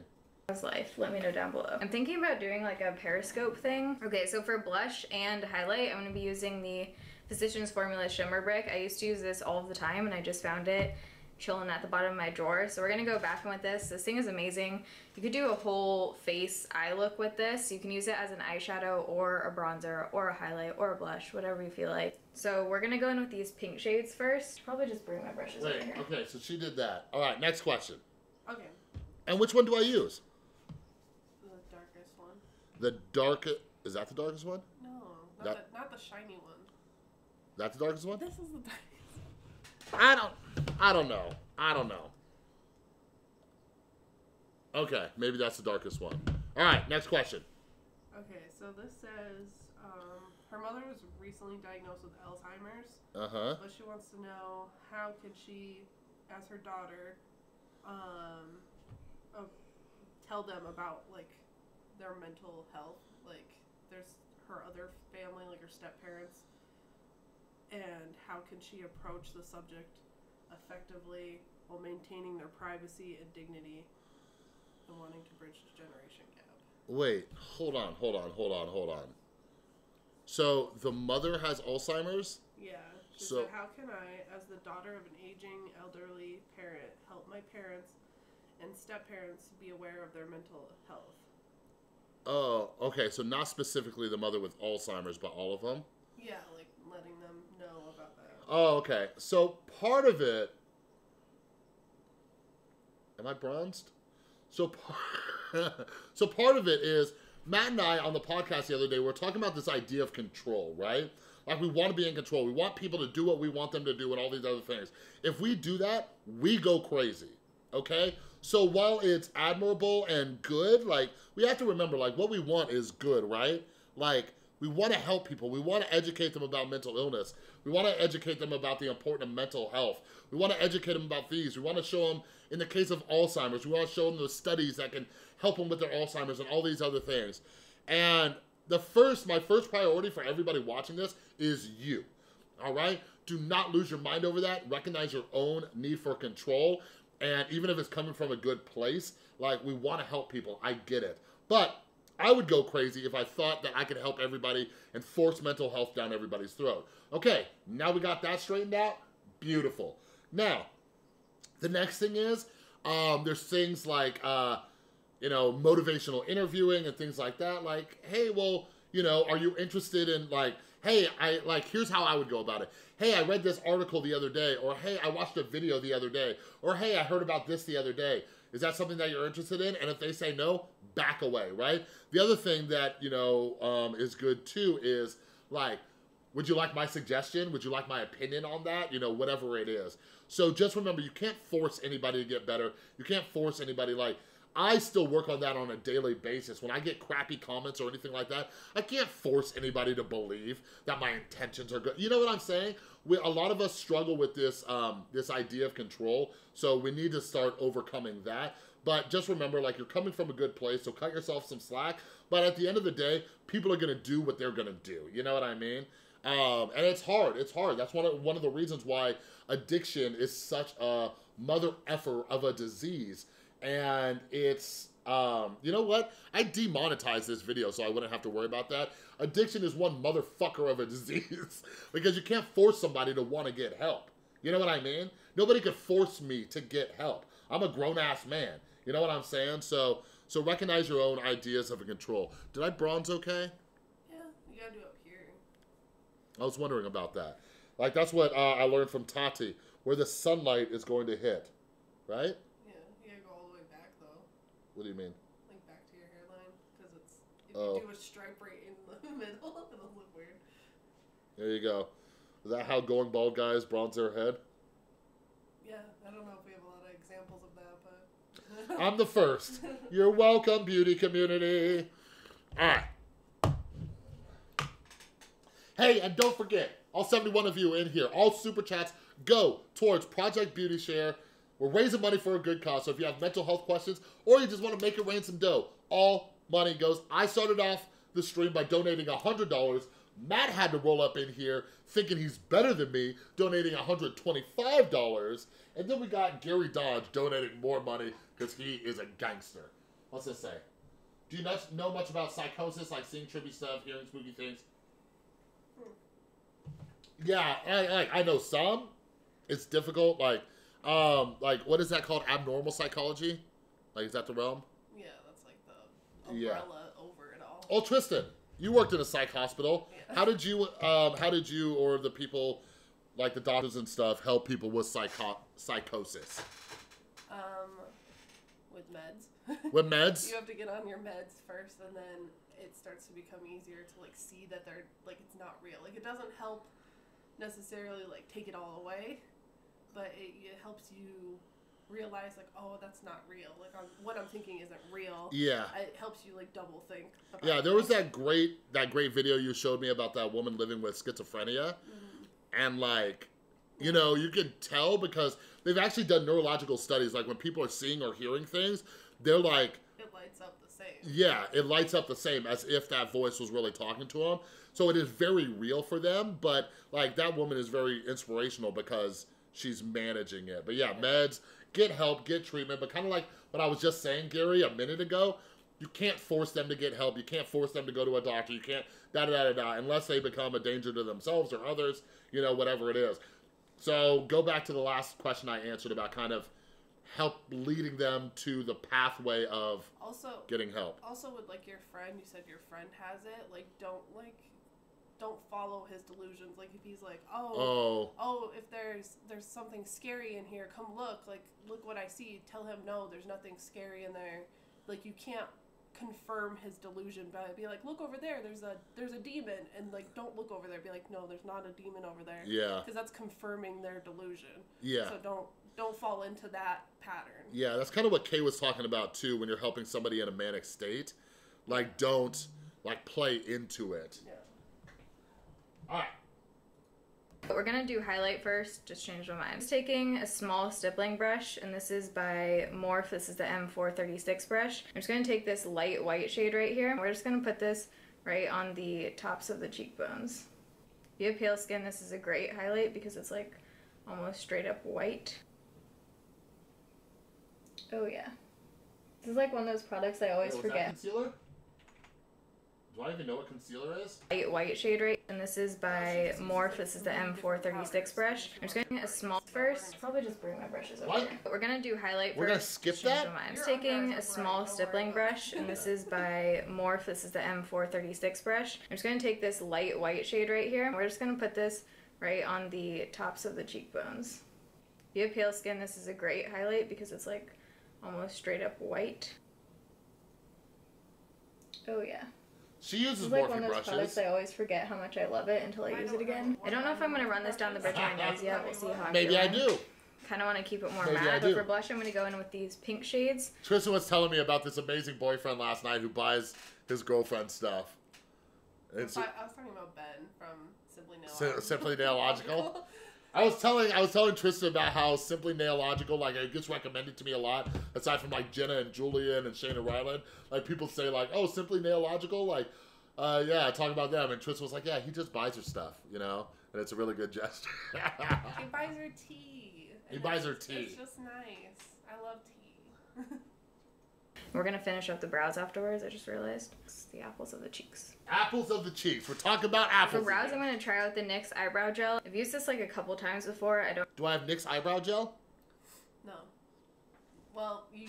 How's life? Let me know down below. I'm thinking about doing like a periscope thing. Okay, so for blush and highlight, I'm gonna be using the Physicians Formula Shimmer Brick. I used to use this all the time, and I just found it chilling at the bottom of my drawer. So we're gonna go back in with this. This thing is amazing. You could do a whole face eye look with this. You can use it as an eyeshadow or a bronzer or a highlight or a blush, whatever you feel like. So we're gonna go in with these pink shades first. Probably just bring my brushes over here. Okay, so she did that. All right, next question. Okay. And which one do I use? The darkest one. The darkest... Is that the darkest one? No, not the shiny one. That's the darkest one? This is the darkest. I don't know. Okay, maybe that's the darkest one. All right, next question. Okay, so this says her mother was recently diagnosed with Alzheimer's. But she wants to know how could she, as her daughter, tell them about like their mental health. Like there's her other family, like her step parents. And how can she approach the subject effectively while maintaining their privacy and dignity and wanting to bridge the generation gap? Wait, hold on. So the mother has Alzheimer's? Yeah. She said, how can I, as the daughter of an aging elderly parent, help my parents and step-parents be aware of their mental health? Oh, okay. So not specifically the mother with Alzheimer's, but all of them? Yeah, like letting them know about that. Oh, okay. So part of it... Am I bronzed? So part of it is, Matt and I on the podcast the other day, we were talking about this idea of control, right? Like we want to be in control. We want people to do what we want them to do and all these other things. If we do that, we go crazy, okay? So while it's admirable and good, like, we have to remember, like, what we want is good, right? Like, we want to help people. We want to educate them about mental illness. We want to educate them about the importance of mental health. We want to educate them about these. We want to show them, in the case of Alzheimer's, we want to show them the studies that can help them with their Alzheimer's and all these other things. And my first priority for everybody watching this is you, all right? Do not lose your mind over that. Recognize your own need for control. And even if it's coming from a good place, like, we want to help people. I get it. But I would go crazy if I thought that I could help everybody and force mental health down everybody's throat. Okay, now we got that straightened out. Beautiful. Now, the next thing is, there's things like, you know, motivational interviewing and things like that. Like, hey, well, you know, are you interested in, like, hey, here's how I would go about it. Hey, I read this article the other day, or hey, I watched a video the other day, or hey, I heard about this the other day. Is that something that you're interested in? And if they say no, back away, right? The other thing that, you know, is good too is, like, would you like my suggestion? Would you like my opinion on that? You know, whatever it is. So just remember, you can't force anybody to get better. You can't force anybody. Like, I still work on that on a daily basis. When I get crappy comments or anything like that, I can't force anybody to believe that my intentions are good. You know what I'm saying? A lot of us struggle with this, this idea of control, so we need to start overcoming that. But just remember, like, you're coming from a good place, so cut yourself some slack. But at the end of the day, people are going to do what they're going to do. You know what I mean? And it's hard. It's hard. That's one of the reasons why addiction is such a mother effer of a disease. And it's, you know what? I demonetized this video so I wouldn't have to worry about that. Addiction is one motherfucker of a disease because you can't force somebody to want to get help. You know what I mean? Nobody could force me to get help. I'm a grown-ass man. You know what I'm saying? So recognize your own ideas of control. Did I bronze okay? Yeah, you gotta do up here. I was wondering about that. Like, that's what I learned from Tati, where the sunlight is going to hit, right? What do you mean? Like back to your hairline, because it's if you do a stripe right in the middle, it'll look weird. There you go. Is that how going bald guys bronze their head? Yeah, I don't know if we have a lot of examples of that, but I'm the first. You're welcome, beauty community. All right. Hey, and don't forget, all 71 of you in here, all super chats go towards Project Beauty Share. We're raising money for a good cause, so if you have mental health questions or you just want to make it rain some dough, all money goes. I started off the stream by donating $100. Matt had to roll up in here thinking he's better than me, donating $125. And then we got Gary Dodge donating more money because he is a gangster. What's this say? Do you not know much about Psychosis, like seeing trippy stuff, hearing spooky things? Yeah, I know some. It's difficult, like, what is that called? Abnormal psychology? Like, is that the realm? Yeah, that's like the umbrella over it all. Oh, Tristan, you worked in a psych hospital. Yeah. How did you or the people, like the doctors and stuff, help people with psychosis? With meds. With meds? You have to get on your meds first, and then it starts to become easier to, like, see that they're, like, it's not real. Like, it doesn't help necessarily, like, take it all away, but it helps you realize, like, oh, that's not real. Like, what I'm thinking isn't real. Yeah. It helps you, like, double think about it. Yeah, there was that great video you showed me about that woman living with schizophrenia. Mm-hmm. And, like, you know, you can tell because they've actually done neurological studies. Like, when people are seeing or hearing things, they're like... It lights up the same. Yeah, it lights up the same as if that voice was really talking to them. So it is very real for them. But, like, that woman is very inspirational because she's managing it. But, yeah, meds, get help, get treatment. But kind of like what I was just saying, Gary, a minute ago, you can't force them to get help. You can't force them to go to a doctor. You can't unless they become a danger to themselves or others, you know, whatever it is. So go back to the last question I answered about kind of help leading them to the pathway of getting help. Also with, like, your friend, you said your friend has it, like, don't follow his delusions. Like, if he's like, oh, if there's something scary in here, come look what I see. Tell him, no, there's nothing scary in there. Like, you can't confirm his delusion by be like, look over there, there's a demon, and, like, don't look over there. Be like, no, there's not a demon over there. Yeah. Because that's confirming their delusion. Yeah. So don't fall into that pattern. Yeah, that's kind of what Kay was talking about too. When you're helping somebody in a manic state, like don't like play into it. Yeah. All right. We're gonna do highlight first, just change my mind. I'm just taking a small stippling brush, and this is by Morph. This is the M436 brush. I'm just gonna take this light white shade right here. We're just gonna put this right on the tops of the cheekbones. If you have pale skin, this is a great highlight because it's like almost straight up white. Oh yeah. This is like one of those products I always forget. That concealer? Do I even know what concealer is? White shade right, and this is by Morph. This is the M436 brush. I'm just getting a small first. Probably just bring my brushes over here. But we're gonna do highlight first. We're gonna skip that? I'm just taking a small stippling brush, and this is by Morph. This is the M436 brush. I'm just gonna take this light white shade right here. We're just gonna put this right on the tops of the cheekbones. If you have pale skin, this is a great highlight because it's like almost straight up white. Oh yeah. She uses It's like Morphe one of those brushes. products I always forget how much I love it until I use it again. I don't know if I'm going to run this down the bridge of my nose yet. We'll see how I'm Maybe I feeling. do. Kind of want to keep it more Maybe I matte, do. but for blush I'm going to go in with these pink shades. Tristan was telling me about this amazing boyfriend last night who buys his girlfriend stuff. I was talking about Ben from Simply Nail. Simply Nailogical. I was telling Tristan about how Simply Nailogical, like, it gets recommended to me a lot, aside from like Jenna and Julian and Shayna Ryland. Like, people say like, oh, Simply Nailogical, like, yeah, talk about them. And Tristan was like, yeah, he just buys her stuff, you know, and it's a really good gesture. He buys her tea. He buys her tea. It's just nice. I love tea. We're going to finish up the brows afterwards, I just realized. It's the apples of the cheeks. Apples of the cheeks. We're talking about apples. For brows, I'm going to try out the NYX eyebrow gel. I've used this like a couple times before. Do I have NYX eyebrow gel? No. Well, you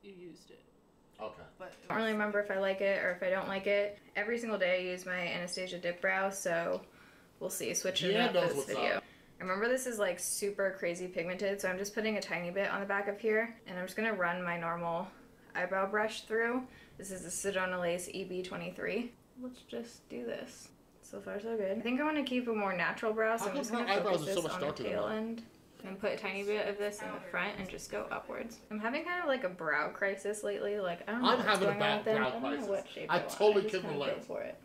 used it. Okay. But I don't really remember if I like it or if I don't like it. Every single day I use my Anastasia dip brow, so we'll see. Switching it up for this video. I remember this is like super crazy pigmented, so I'm just putting a tiny bit on the back of here, and I'm just going to run my normal eyebrow brush through. This is the Sedona Lace EB23. Let's just do this. So far so good. I think I want to keep a more natural brow, so I'm just going to focus this on the tail end. And put a tiny bit of this in the front and just go upwards. I'm having kind of like a brow crisis lately. Like, I don't know what's going on with it. I don't know what shape I totally can relate. relate. For it.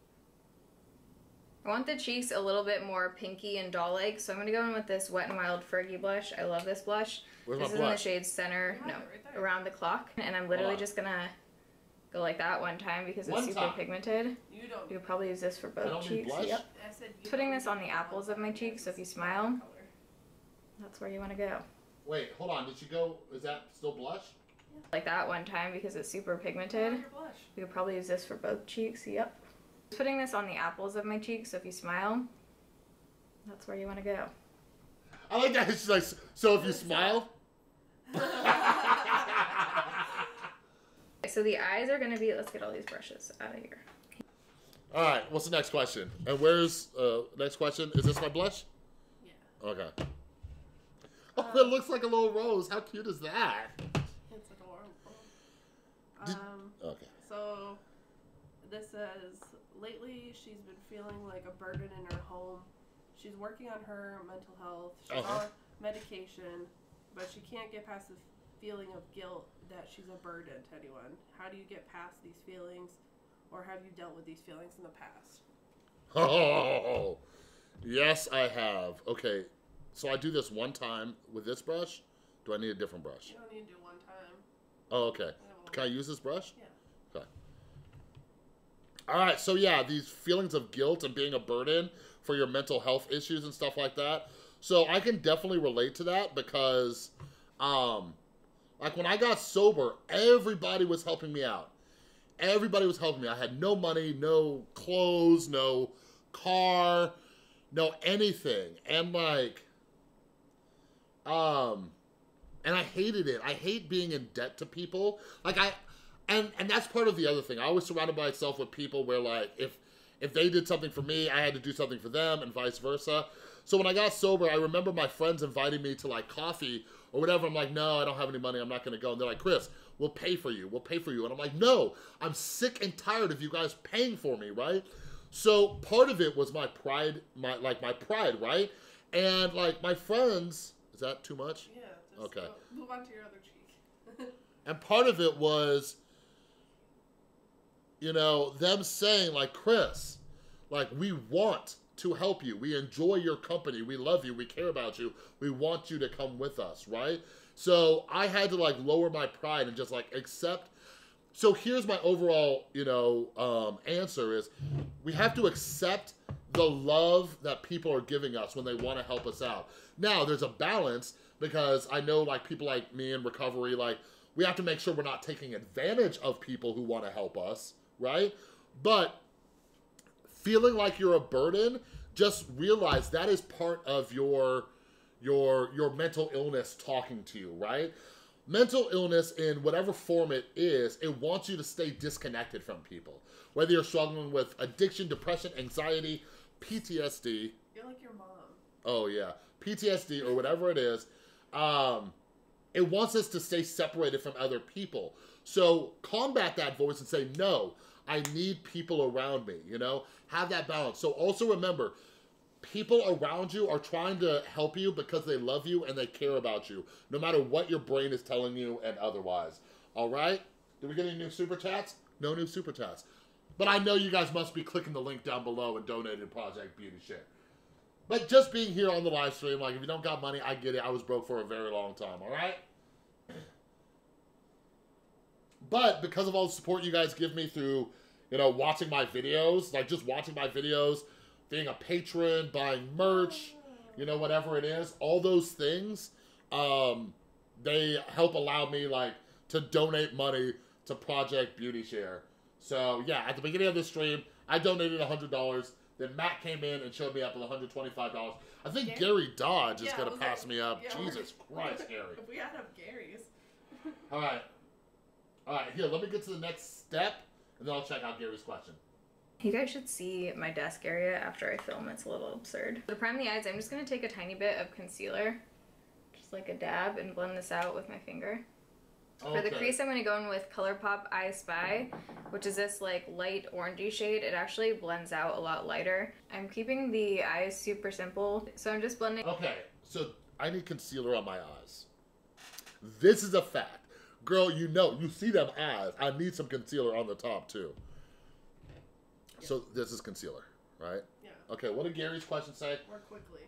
I want the cheeks a little bit more pinky and doll-like, so I'm going to go in with this Wet n Wild Fergie blush. I love this blush. Where's this my is blush? in the shade Center, no, Around the Clock. And I'm literally just going to go like that one time because it's super pigmented. You don't. You could probably use this for both cheeks. Yep. Putting this on the apples of my cheeks, so if you smile, that's where you want to go. Wait, hold on. Did she go? Is that still blush? Like that one time because it's super pigmented. You could probably use this for both cheeks. Yep. Putting this on the apples of my cheeks, so if you smile, that's where you want to go. I like that. She's like, so if you smile. So the eyes are going to be, let's get all these brushes out of here. All right, what's the next question? And where's, next question? Is this my blush? Yeah. Okay. Oh, it looks like a little rose. How cute is that? It's adorable. Okay. So, this says, lately she's been feeling like a burden in her home. She's working on her mental health. She's on medication, but she can't get past the feeling of guilt that she's a burden to anyone. How do you get past these feelings, or have you dealt with these feelings in the past? Oh, yes, I have. Okay, so I do this one time with this brush. Do I need a different brush? You don't need to do one time. Oh, okay. Can I use this brush? Yeah. Okay. All right, so yeah, these feelings of guilt and being a burden for your mental health issues and stuff like that. So I can definitely relate to that because, like when I got sober, everybody was helping me out. Everybody was helping me. I had no money, no clothes, no car, no anything. And like, and I hated it. I hate being in debt to people. Like and that's part of the other thing. I always surrounded myself with people where like, if they did something for me, I had to do something for them and vice versa. So when I got sober, I remember my friends inviting me to like coffee or whatever. I'm like, no, I don't have any money. I'm not going to go. And they're like, Chris, we'll pay for you. We'll pay for you. And I'm like, no, I'm sick and tired of you guys paying for me, right? So part of it was my pride, my pride, right? And like my friends, is that too much? Yeah. Okay. Move on to your other cheek. And part of it was, you know, them saying, like, Chris, like, we want to help you. We enjoy your company. We love you. We care about you. We want you to come with us, right? So I had to, like, lower my pride and just, like, accept. So here's my overall, you know, answer is we have to accept the love that people are giving us when they want to help us out. Now, there's a balance because I know, like, people like me in recovery, like, we have to make sure we're not taking advantage of people who want to help us, right? But feeling like you're a burden, just realize that is part of your mental illness talking to you, right? Mental illness, in whatever form it is, it wants you to stay disconnected from people. Whether you're struggling with addiction, depression, anxiety, PTSD. You're like your mom. Oh, yeah. PTSD or whatever it is. It wants us to stay separated from other people. So combat that voice and say, no, I need people around me, you know? Have that balance. So also remember, people around you are trying to help you because they love you and they care about you, no matter what your brain is telling you and otherwise. All right? Did we get any new super chats? No new super chats. But I know you guys must be clicking the link down below and donating to Project Beauty Share. But just being here on the live stream, like, if you don't got money, I get it. I was broke for a very long time, all right? But because of all the support you guys give me through, you know, watching my videos, like just watching my videos, being a patron, buying merch, you know, whatever it is, all those things, they help allow me, like, to donate money to Project Beauty Share. So, yeah, at the beginning of the stream, I donated $100. Then Matt came in and showed me up with $125. I think Gary Dodge is going to pass me up. Yeah, Jesus Christ, Gary. If we had enough Garys. All right. All right, here, let me get to the next step, and then I'll check out Gary's question. You guys should see my desk area after I film. It's a little absurd. To prime the eyes, I'm just going to take a tiny bit of concealer, just like a dab, and blend this out with my finger. Okay. For the crease, I'm going to go in with ColourPop I Spy, which is this like light orangey shade. It actually blends out a lot lighter. I'm keeping the eyes super simple, so I'm just blending. Okay, so I need concealer on my eyes. This is a fact. Girl, you know, you see them eyes. I need some concealer on the top, too. Yeah. So this is concealer, right? Yeah. Okay, what did Gary's question say? More quickly.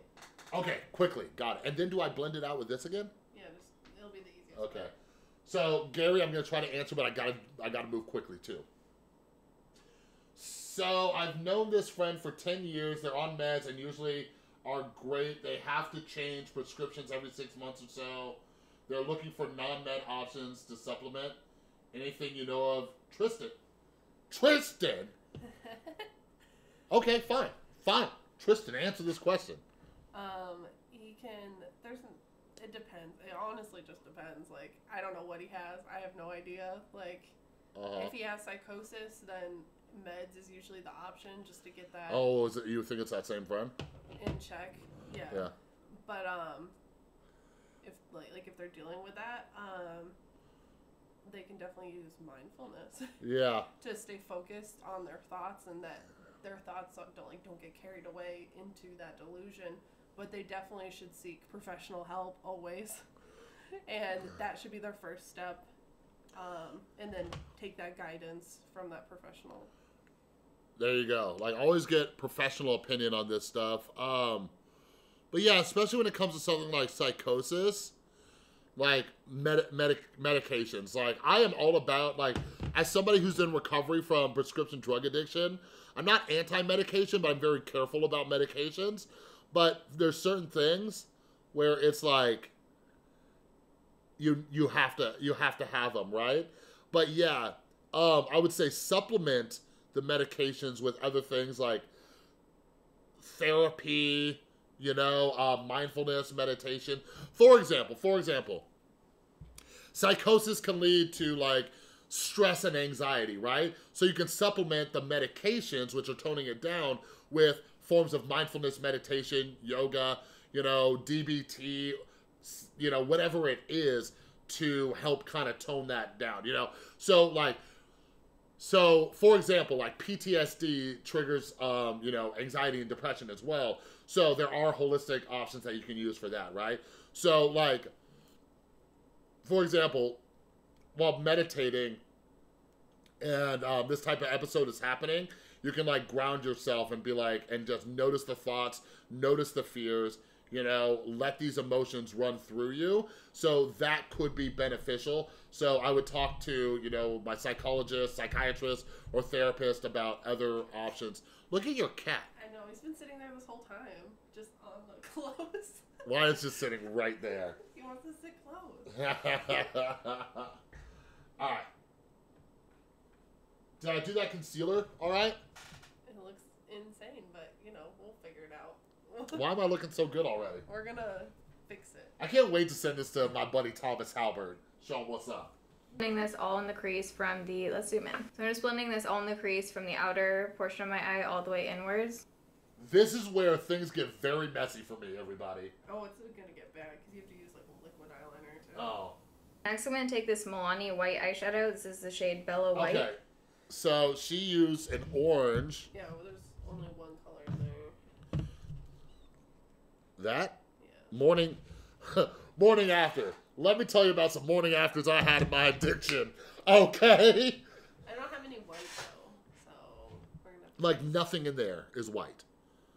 Okay, quickly. Got it. And then do I blend it out with this again? Yeah, it'll be the easiest. Okay. Way. So, Gary, I'm going to try to answer, but I gotta move quickly, too. So, I've known this friend for 10 years. They're on meds and usually are great. They have to change prescriptions every 6 months or so. They're looking for non-med options to supplement. Anything you know of? Tristan? Okay, fine. Tristan, answer this question. He can, it depends. It honestly just depends. Like, I don't know what he has. I have no idea. Like, if he has psychosis, then meds is usually the option just to get that. Oh, is it, you think it's that same friend? In check, yeah. Yeah. But, if they're dealing with that, they can definitely use mindfulness. Yeah. To stay focused on their thoughts, and that their thoughts don't get carried away into that delusion. But they definitely should seek professional help always, and that should be their first step. And then take that guidance from that professional. There you go. Like, always get professional opinion on this stuff. But yeah, especially when it comes to something like psychosis, like medications. Like, I am all about, like, as somebody who's in recovery from prescription drug addiction, I'm not anti-medication, but I'm very careful about medications. But there's certain things where it's like you have to have them, right? But yeah, I would say supplement the medications with other things like therapy, you know, mindfulness, meditation. For example, psychosis can lead to like stress and anxiety, right? So you can supplement the medications, which are toning it down, with forms of mindfulness, meditation, yoga, you know, DBT, you know, whatever it is, to help kind of tone that down, you know? So for example, like PTSD triggers, you know, anxiety and depression as well. So there are holistic options that you can use for that, right? So like for example, while meditating and this type of episode is happening, you can like ground yourself and be like, and just notice the thoughts, notice the fears, you know, let these emotions run through you. So that could be beneficial. So I would talk to, you know, my psychologist, psychiatrist, or therapist about other options. Look at your cat. I know, he's been sitting there this whole time, just on the clothes. Why is just sitting right there? He wants to sit close. All right. Did I do that concealer? All right. It looks insane, but, you know, we'll figure it out. Why am I looking so good already? We're gonna fix it. I can't wait to send this to my buddy Thomas Halbert. Show him what's up. Blending this all in the crease from the, let's zoom in. So I'm just blending this all in the crease from the outer portion of my eye all the way inwards. This is where things get very messy for me, everybody. Oh, it's gonna get bad because you have to use like a liquid eyeliner too. Oh. Next I'm going to take this Milani white eyeshadow. This is the shade Bella White. Okay. So she used an orange. Yeah, well there's only one color in there. That? Yeah. Morning after. Let me tell you about some morning afters I had in my addiction. Okay? I don't have any white though, so we're gonna have to Like nothing in there is white.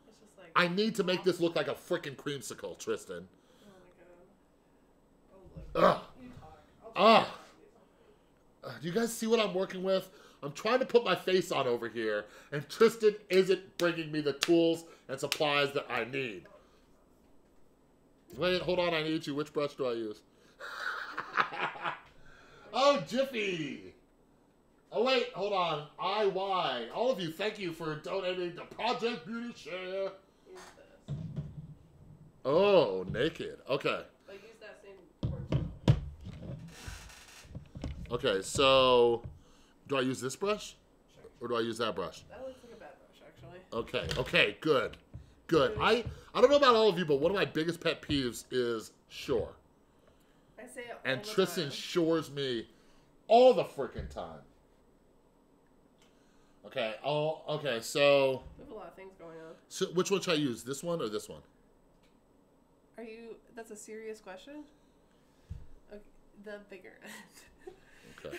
It's just like I need to make this look like a freaking creamsicle, Tristan. Oh my god. Oh look. Ugh. You talk. Do you guys see what I'm working with? I'm trying to put my face on over here, and Tristan isn't bringing me the tools and supplies that I need. Wait, hold on, I need you. Which brush do I use? Oh, Jiffy! Oh, wait, hold on. IY. All of you, thank you for donating to Project Beauty Share. Use this. Oh, naked. Okay. But use that same orange. Okay, so do I use this brush? Sure. Or do I use that brush? That looks like a bad brush, actually. Okay, good. Good. I don't know about all of you, but one of my biggest pet peeves is shore. I say it all And the Tristan time. shores me all the freaking time. Okay, so We have a lot of things going on. so which one should I use? This one or this one? Are you... That's a serious question? Okay, the bigger end. Okay.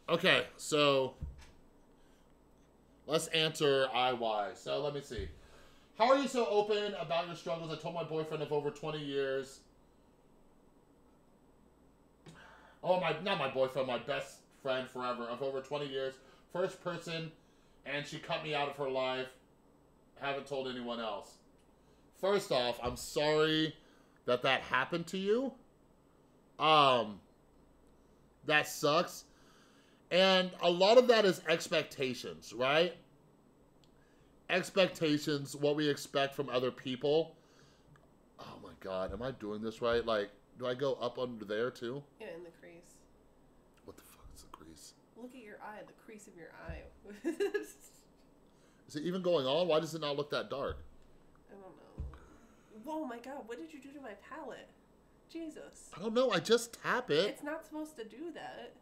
Okay, so let's answer IY. So let me see. How are you so open about your struggles? I told my boyfriend of over 20 years. Oh, not my boyfriend, my best friend forever of over 20 years. First person, and she cut me out of her life. Haven't told anyone else. First off, I'm sorry that happened to you. That sucks. And a lot of that is expectations, right? Expectations, what we expect from other people. Oh my God, am I doing this right? Like, do I go up under there too? Yeah, in the crease. What the fuck is the crease? Look at your eye, the crease of your eye. Is it even going on? Why does it not look that dark? I don't know. Whoa, my God, what did you do to my palette? Jesus. I don't know, I just tap it. It's not supposed to do that.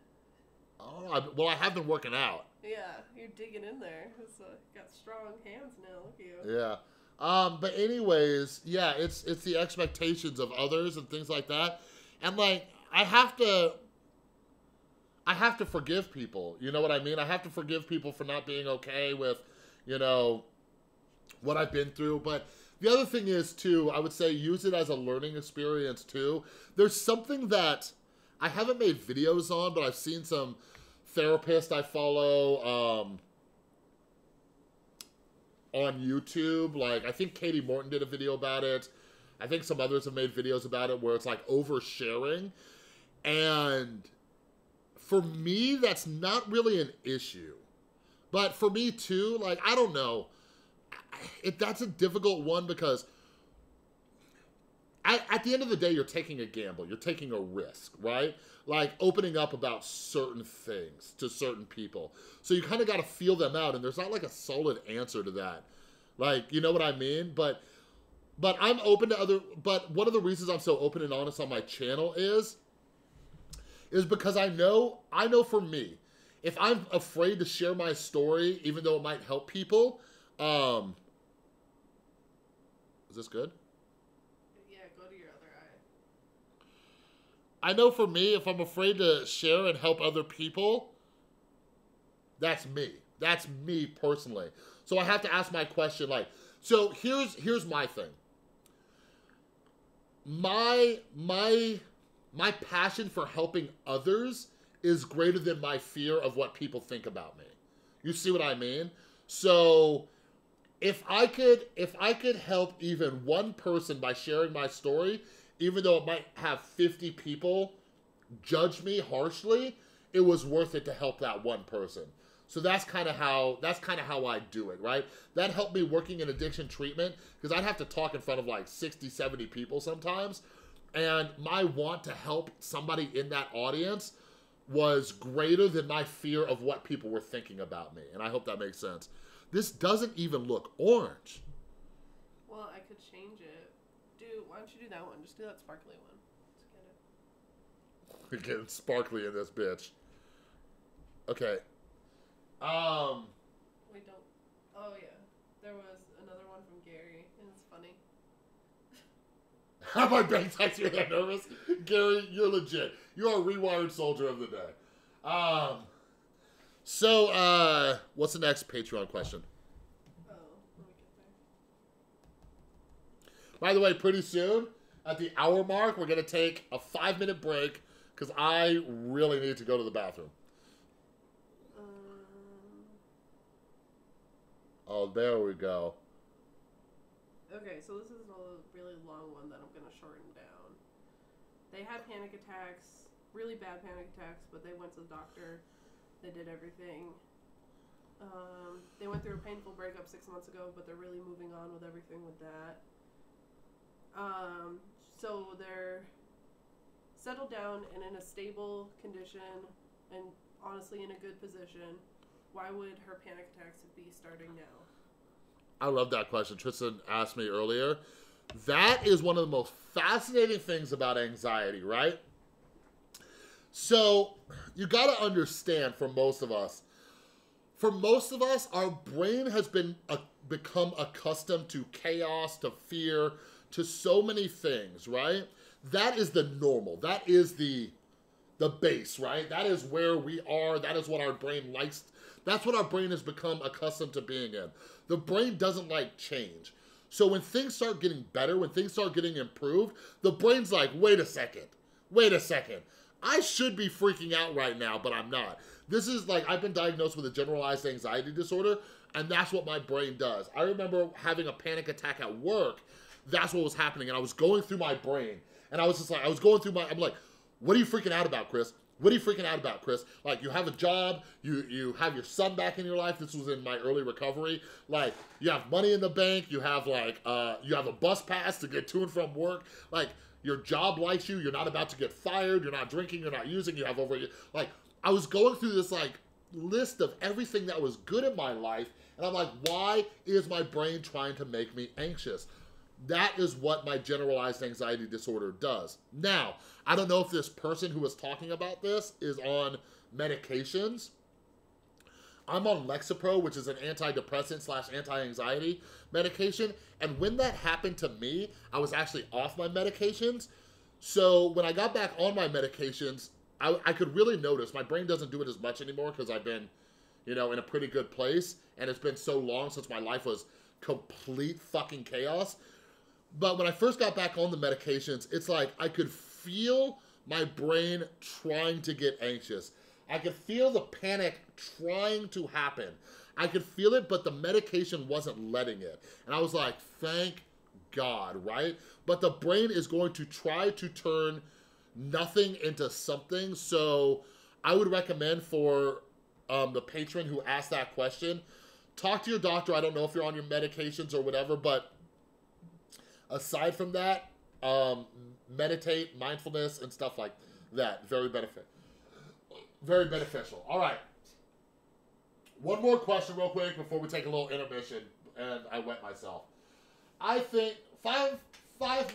Oh, well, I have been working out. Yeah, you're digging in there. It's got strong hands now. Look at you. Yeah. But anyways, yeah, it's the expectations of others and things like that. And like, I have to forgive people. You know what I mean? I have to forgive people for not being okay with, you know, what I've been through. But the other thing is too, I would say use it as a learning experience too. There's something that I haven't made videos on, but I've seen some therapists I follow on YouTube. Like, I think Katie Morton did a video about it. I think some others have made videos about it where it's like oversharing. And for me, that's not really an issue. But for me too, like, I don't know. That's a difficult one because at the end of the day, you're taking a gamble. You're taking a risk, right? Like opening up about certain things to certain people. So you kind of got to feel them out, and there's not like a solid answer to that. Like, you know what I mean? But I'm open to other, but one of the reasons I'm so open and honest on my channel is because I know for me, if I'm afraid to share my story, even though it might help people, is this good? Yeah, go to your other eye. I know for me, if I'm afraid to share and help other people, that's me. That's me personally. So I have to ask my question, like, so here's my thing. My passion for helping others is greater than my fear of what people think about me. You see what I mean? So if I could help even one person by sharing my story, even though it might have 50 people judge me harshly, it was worth it to help that one person. So that's kind of how I do it, right? That helped me working in addiction treatment, because I'd have to talk in front of like 60, 70 people sometimes. And my want to help somebody in that audience was greater than my fear of what people were thinking about me. And I hope that makes sense. This doesn't even look orange. Well, I could change it. Why don't you do that one? Just do that sparkly one. Let's get it. We're getting sparkly in this bitch. Okay. Wait, don't. Oh, yeah. There was another one from Gary, and it's funny. My bank types you that nervous? Gary, you're legit. You're a rewired soldier of the day. So, what's the next Patreon question? Oh, let me get there. By the way, pretty soon, at the hour mark, we're going to take a 5-minute break, because I really need to go to the bathroom. Oh, there we go. Okay, so this is a really long one that I'm going to shorten down. They had panic attacks, really bad panic attacks, but they went to the doctor. They did everything. They went through a painful breakup 6 months ago, but they're really moving on with everything with that. So they're settled down and in a stable condition and honestly in a good position. Why would her panic attacks be starting now? I love that question. Tristan asked me earlier. That is one of the most fascinating things about anxiety, right? So you got to understand, for most of us, our brain has become accustomed to chaos, to fear, to so many things, right? That is the normal. That is the base, right? That is where we are. That is what our brain likes. That's what our brain has become accustomed to being in. The brain doesn't like change. So when things start getting better, when things start getting improved, the brain's like, wait a second. I should be freaking out right now, but I'm not. This is like, I've been diagnosed with a generalized anxiety disorder, and that's what my brain does. I remember having a panic attack at work. That's what was happening, and I was going through my brain, and I was just like, I'm like, what are you freaking out about, Chris? What are you freaking out about, Chris? Like, you have a job, you have your son back in your life. This was in my early recovery. Like, you have money in the bank. You have you have a bus pass to get to and from work. Like, your job likes you. You're not about to get fired. You're not drinking. You're not using. You have like, I was going through this like list of everything that was good in my life, and I'm like, why is my brain trying to make me anxious? That is what my generalized anxiety disorder does. Now, I don't know if this person who was talking about this is on medications. I'm on Lexapro, which is an antidepressant / anti-anxiety medication. And when that happened to me, I was actually off my medications. So when I got back on my medications, I could really notice my brain doesn't do it as much anymore because I've been, in a pretty good place. And it's been so long since my life was complete fucking chaos. But when I first got back on the medications, it's like I could feel my brain trying to get anxious. I could feel the panic trying to happen. I could feel it, but the medication wasn't letting it. And I was like, thank God, right? But the brain is going to try to turn nothing into something. So I would recommend for the patron who asked that question, talk to your doctor. I don't know if you're on your medications or whatever, but aside from that, meditate, mindfulness, and stuff like that. Very beneficial. All right. One more question real quick before we take a little intermission, and I wet myself. I think five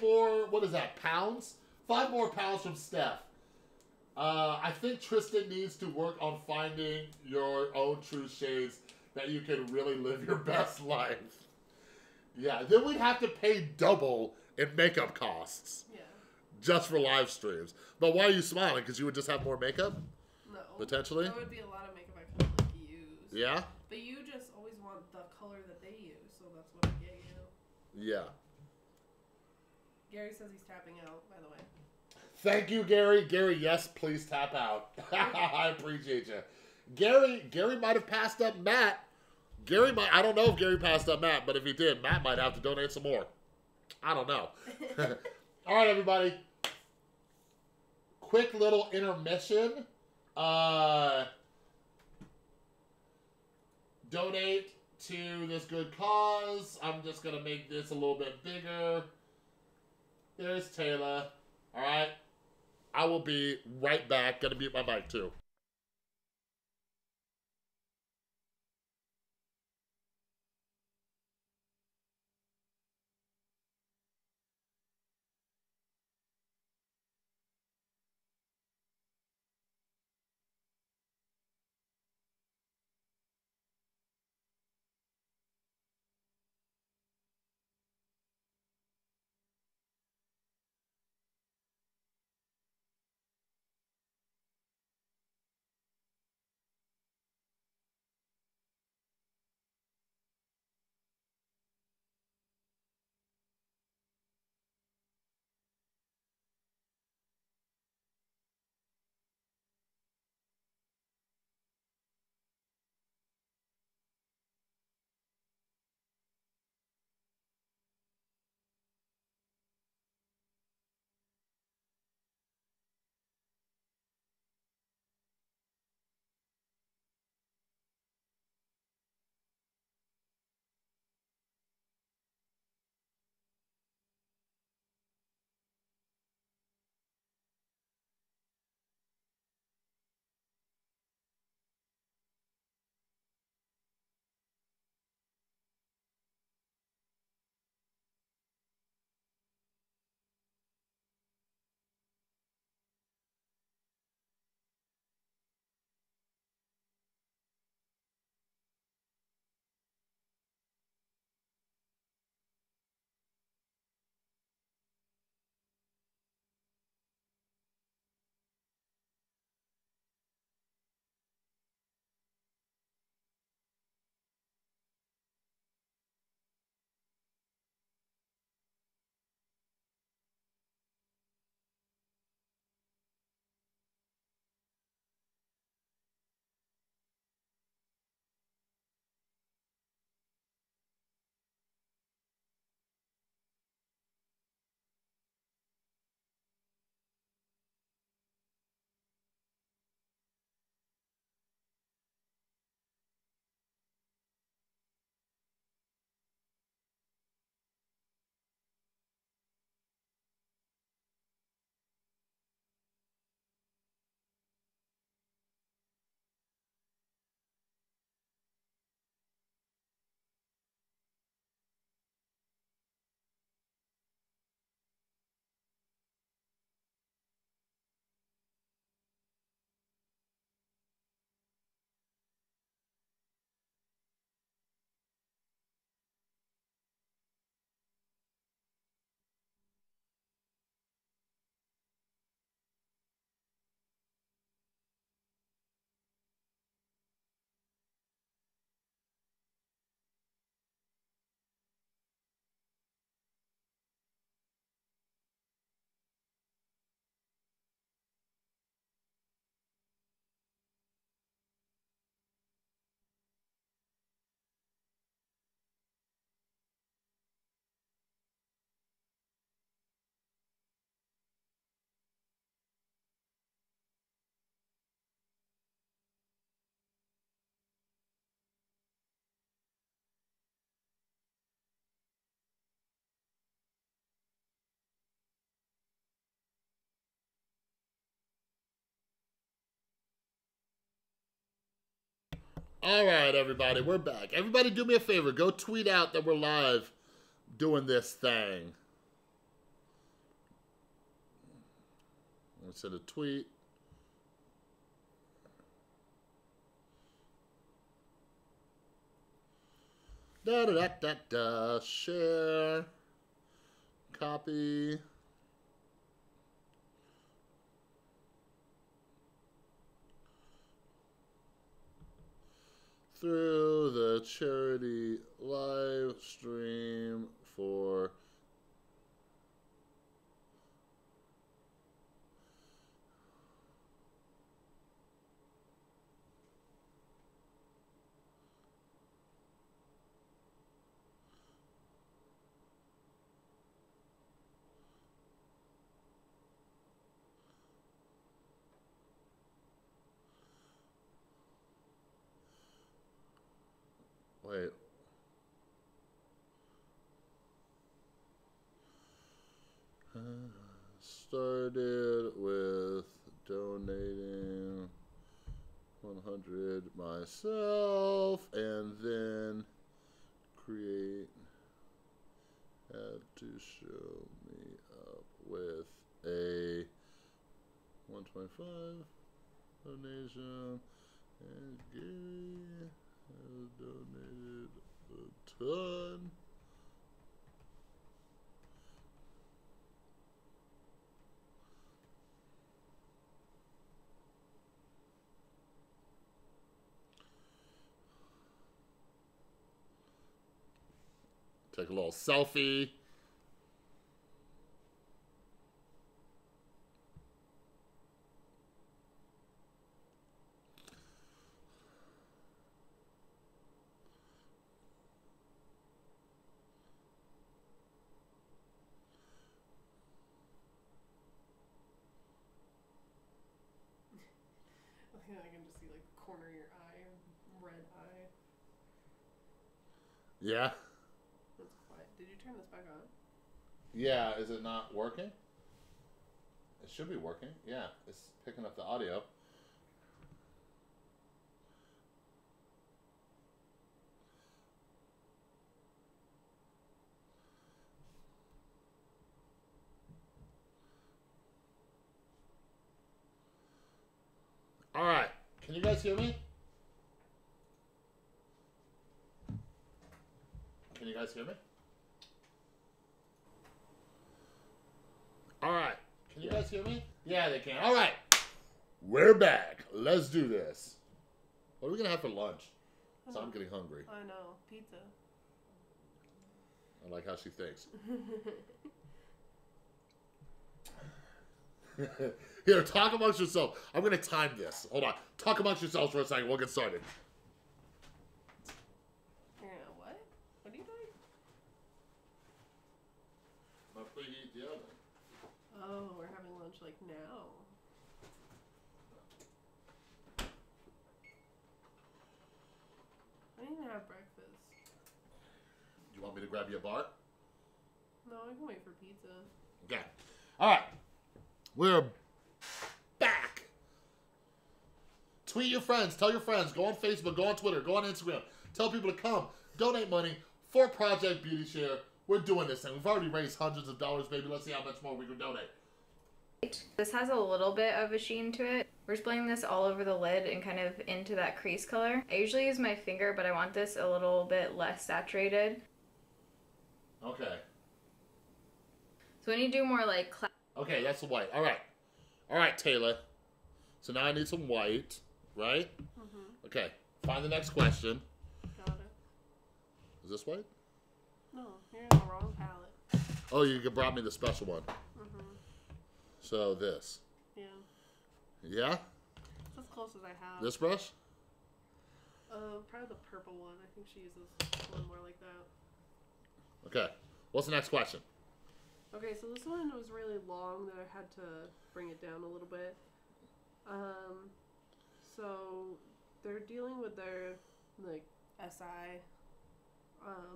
more, what is that, pounds? 5 more pounds from Steph. I think Tristan needs to work on finding your own true shades that you can really live your best life. Yeah, then we'd have to pay double in makeup costs. Yeah. just for live streams. But why are you smiling? Because you would just have more makeup? No. Potentially? That would be a lot of makeup I could like use. Yeah? But you just always want the color that they use, so that's what I get you. Yeah. Gary says he's tapping out, by the way. Thank you, Gary. Gary, yes, please tap out. I appreciate you. Gary might have passed up Matt. I don't know if Gary passed up Matt, but if he did, Matt might have to donate some more. I don't know. All right, everybody. Quick little intermission. Donate to this good cause. I'm just going to make this a little bit bigger. There's Taylor. All right. I will be right back. Going to mute my mic, too. All right, everybody, we're back. Everybody do me a favor. Go tweet out that we're live doing this thing. Let's send a tweet. Da-da-da-da-da. Share. Copy. through the charity live stream for wait. Started with donating 100 myself, and then create had to show me up with a 125 donation, and Gary has donated a ton. Take a little selfie. I can just see like the corner of your eye, red eye. Yeah. That's quiet. Did you turn this back on? Yeah, is it not working? It should be working. Yeah, it's picking up the audio. All right. Can you guys hear me? Can you guys hear me? All right. Can you guys hear me? Yeah, they can. All right. We're back. Let's do this. What are we going to have for lunch? So I'm getting hungry. I know. Pizza. I like how she thinks. Here, talk amongst yourselves. I'm going to time this. Hold on. Talk amongst yourselves for a second. We'll get started. Yeah, what? What are you doing? I'm going to preheat the oven. Oh, we're having lunch like now. I didn't even have breakfast. You want me to grab you a bar? No, I can wait for pizza. Okay. All right. We're back. Tweet your friends. Tell your friends. Go on Facebook. Go on Twitter. Go on Instagram. Tell people to come. Donate money for Project Beauty Share. We're doing this thing. We've already raised hundreds of dollars, baby. Let's see how much more we can donate. This has a little bit of a sheen to it. We're spraying this all over the lid and kind of into that crease color. I usually use my finger, but I want this a little bit less saturated. Okay. So when you do more like... Okay, that's the white. All right. All right, Taylor. So now I need some white, right? Mm-hmm. Okay. Find the next question. Got it. Is this white? No, you're in the wrong palette. Oh, you brought me the special one. Mm-hmm. So this. Yeah. Yeah? It's as close as I have. This brush? Probably the purple one. I think she uses one more like that. Okay. What's the next question? Okay, so this one was really long that I had to bring it down a little bit. So they're dealing with their like SI,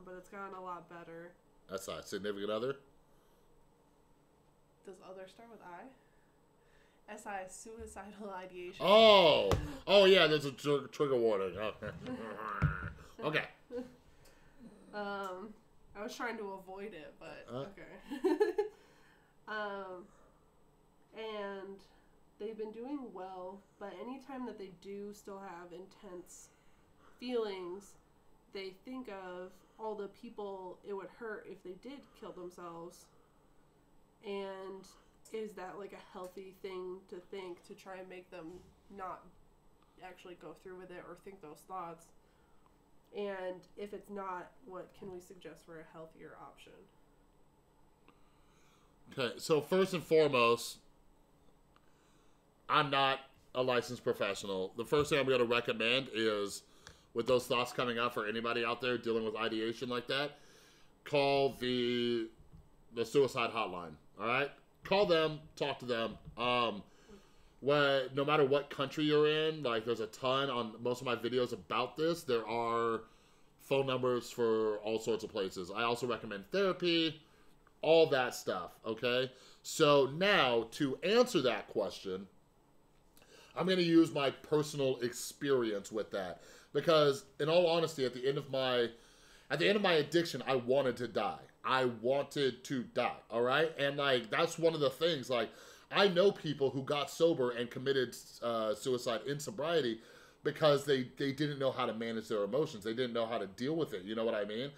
but it's gotten a lot better. SI, significant other? Does other start with I? SI, suicidal ideation. Oh! Oh, yeah, there's a trigger warning. Okay. I was trying to avoid it, but okay. And they've been doing well, but anytime that they do still have intense feelings, they think of all the people it would hurt if they did kill themselves. And is that like a healthy thing to think, to try and make them not actually go through with it or think those thoughts? And if it's not, what can we suggest for a healthier option? Okay, so first and foremost, I'm not a licensed professional. The first thing I'm going to recommend is, with those thoughts coming up for anybody out there dealing with ideation like that, call the suicide hotline. All right, call them, talk to them. No matter what country you're in, like there's a ton on most of my videos about this. There are phone numbers for all sorts of places. I also recommend therapy, all that stuff. Okay, so now to answer that question, I'm going to use my personal experience with that, because in all honesty, at the end of my addiction, I wanted to die. I wanted to die. All right. And like, that's one of the things, like, I know people who got sober and committed suicide in sobriety because they didn't know how to manage their emotions. They didn't know how to deal with it. You know what I mean?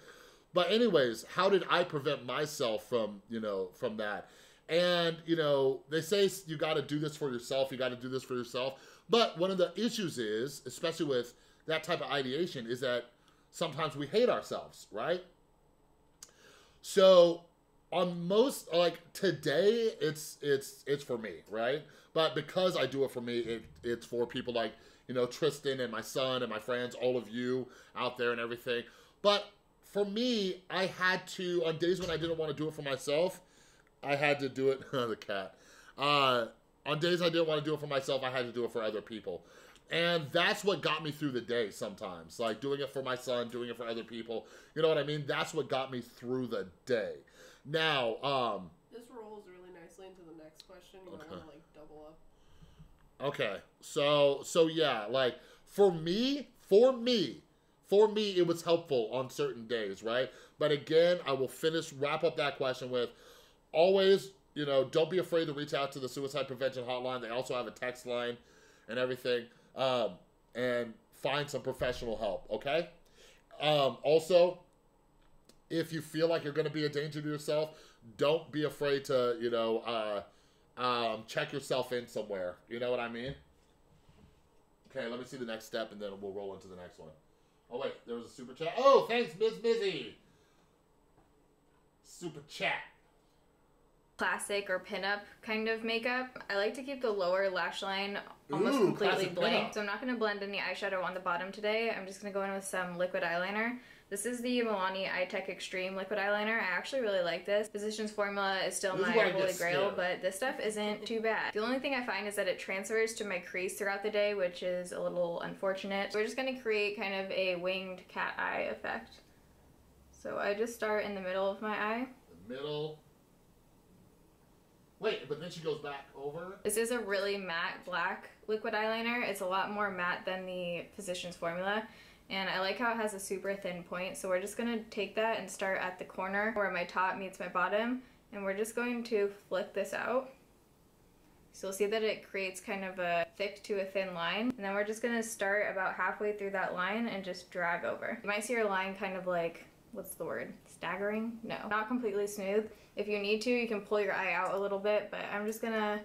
But anyways, how did I prevent myself from that? And, they say you got to do this for yourself. You got to do this for yourself. But one of the issues is, especially with that type of ideation, is that sometimes we hate ourselves, right? So on most, like today, it's for me, right? But because I do it for me, it's for people like, Tristan and my son and my friends, all of you out there and everything. But for me, I had to, on days when I didn't want to do it for myself, I had to do it, the cat. On days I didn't want to do it for myself, I had to do it for other people. And that's what got me through the day sometimes. Like doing it for my son, doing it for other people. You know what I mean? That's what got me through the day. Now, this rolls really nicely into the next question. You might want to like double up. Okay. So yeah, like for me, it was helpful on certain days, right? But again, I will wrap up that question with, always, don't be afraid to reach out to the suicide prevention hotline. They also have a text line and everything. And find some professional help, okay? Also, if you feel like you're going to be a danger to yourself, don't be afraid to, check yourself in somewhere. You know what I mean? Okay, let me see the next step, and then we'll roll into the next one. Oh, wait, there was a super chat. Oh, thanks, Miss Mizzy. Super chat. Classic or pinup kind of makeup. I like to keep the lower lash line almost completely blank. So I'm not going to blend any eyeshadow on the bottom today. I'm just going to go in with some liquid eyeliner. This is the Milani Eye Tech Extreme liquid eyeliner. I actually really like this. Physicians Formula is still my holy grail, but this stuff isn't too bad. The only thing I find is that it transfers to my crease throughout the day, which is a little unfortunate. We're just going to create kind of a winged cat eye effect. So I just start in the middle of my eye. The middle. Wait, but then she goes back over? This is a really matte black liquid eyeliner. It's a lot more matte than the Physicians Formula. And I like how it has a super thin point. So we're just going to take that and start at the corner where my top meets my bottom. And we're just going to flick this out. So you'll see that it creates kind of a thick to a thin line. And then we're just going to start about halfway through that line and just drag over. You might see your line kind of like, what's the word? Staggering? No, not completely smooth. If you need to, you can pull your eye out a little bit, but I'm just gonna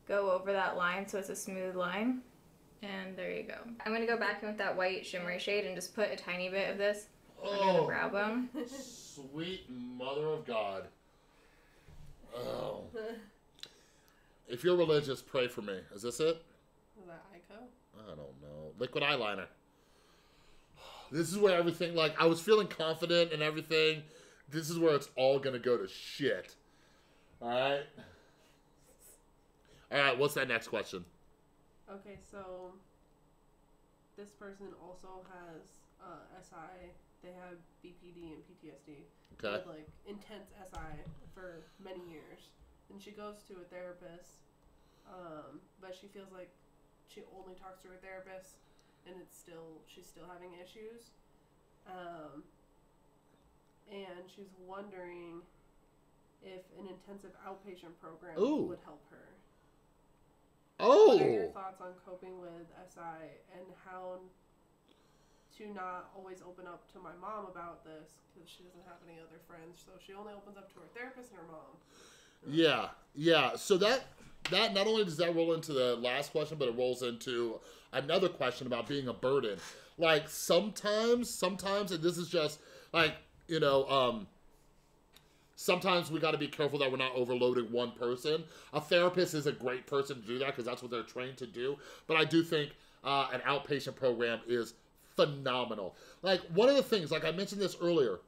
go over that line so it's a smooth line. And there you go. I'm gonna go back in with that white shimmery shade and just put a tiny bit of this under the brow bone. Sweet mother of God. Oh. If you're religious, pray for me. Is this it? Is that Ico? I don't know. Liquid eyeliner. This is where everything, like, I was feeling confident and everything. This is where it's all going to go to shit. Alright? Alright, what's that next question? Okay, so this person also has SI. They have BPD and PTSD. Okay. With, like, intense SI for many years. And she goes to a therapist, but she feels like she only talks to her therapist, and she's still having issues. And she's wondering if an intensive outpatient program would help her. Oh! What are your thoughts on coping with SI and how to not always open up to my mom about this, because she doesn't have any other friends, so she only opens up to her therapist and her mom. Yeah. So that not only does that roll into the last question, but it rolls into another question about being a burden. like sometimes, and this is just like, sometimes we got to be careful that we're not overloading one person. A therapist is a great person to do that because that's what they're trained to do. But I do think an outpatient program is phenomenal. Like, one of the things, like I mentioned this earlier,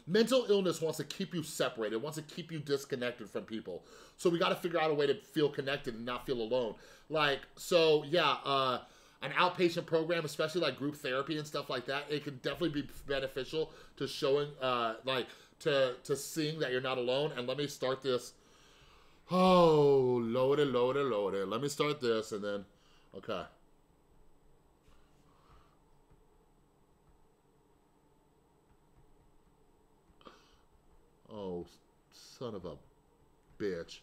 mental illness wants to keep you separated, wants to keep you disconnected from people. So we got to figure out a way to feel connected and not feel alone. Like, so yeah, an outpatient program, especially like group therapy and stuff like that, it can definitely be beneficial to showing, to seeing that you're not alone. And let me start this. Oh, loaded. Let me start this and then, okay. Oh, son of a bitch.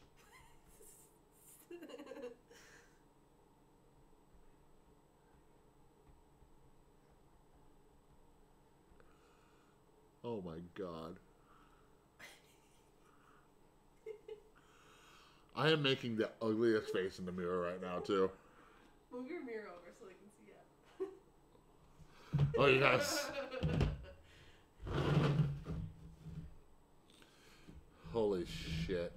Oh my God. I am making the ugliest face in the mirror right now, too. Move your mirror over so they can see it. Oh, you guys. Holy shit.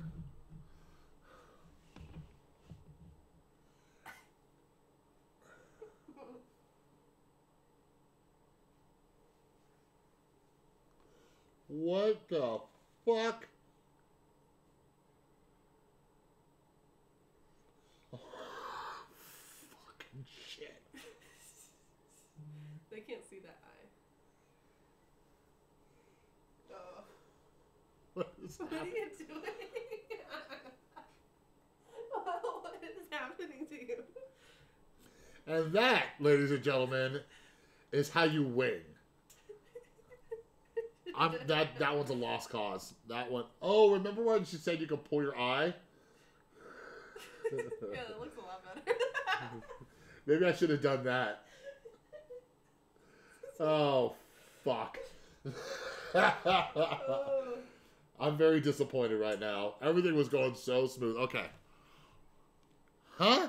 What the fuck? Oh, fucking shit. They can't see that eye. Oh. What is What happening? are you doing? What is happening to you? And that, ladies and gentlemen, is how you wing. That one's a lost cause. That one. Oh, remember when she said you could pull your eye? Yeah, that looks a lot better. Maybe I should have done that. Oh, fuck. I'm very disappointed right now. Everything was going so smooth. Okay. Huh?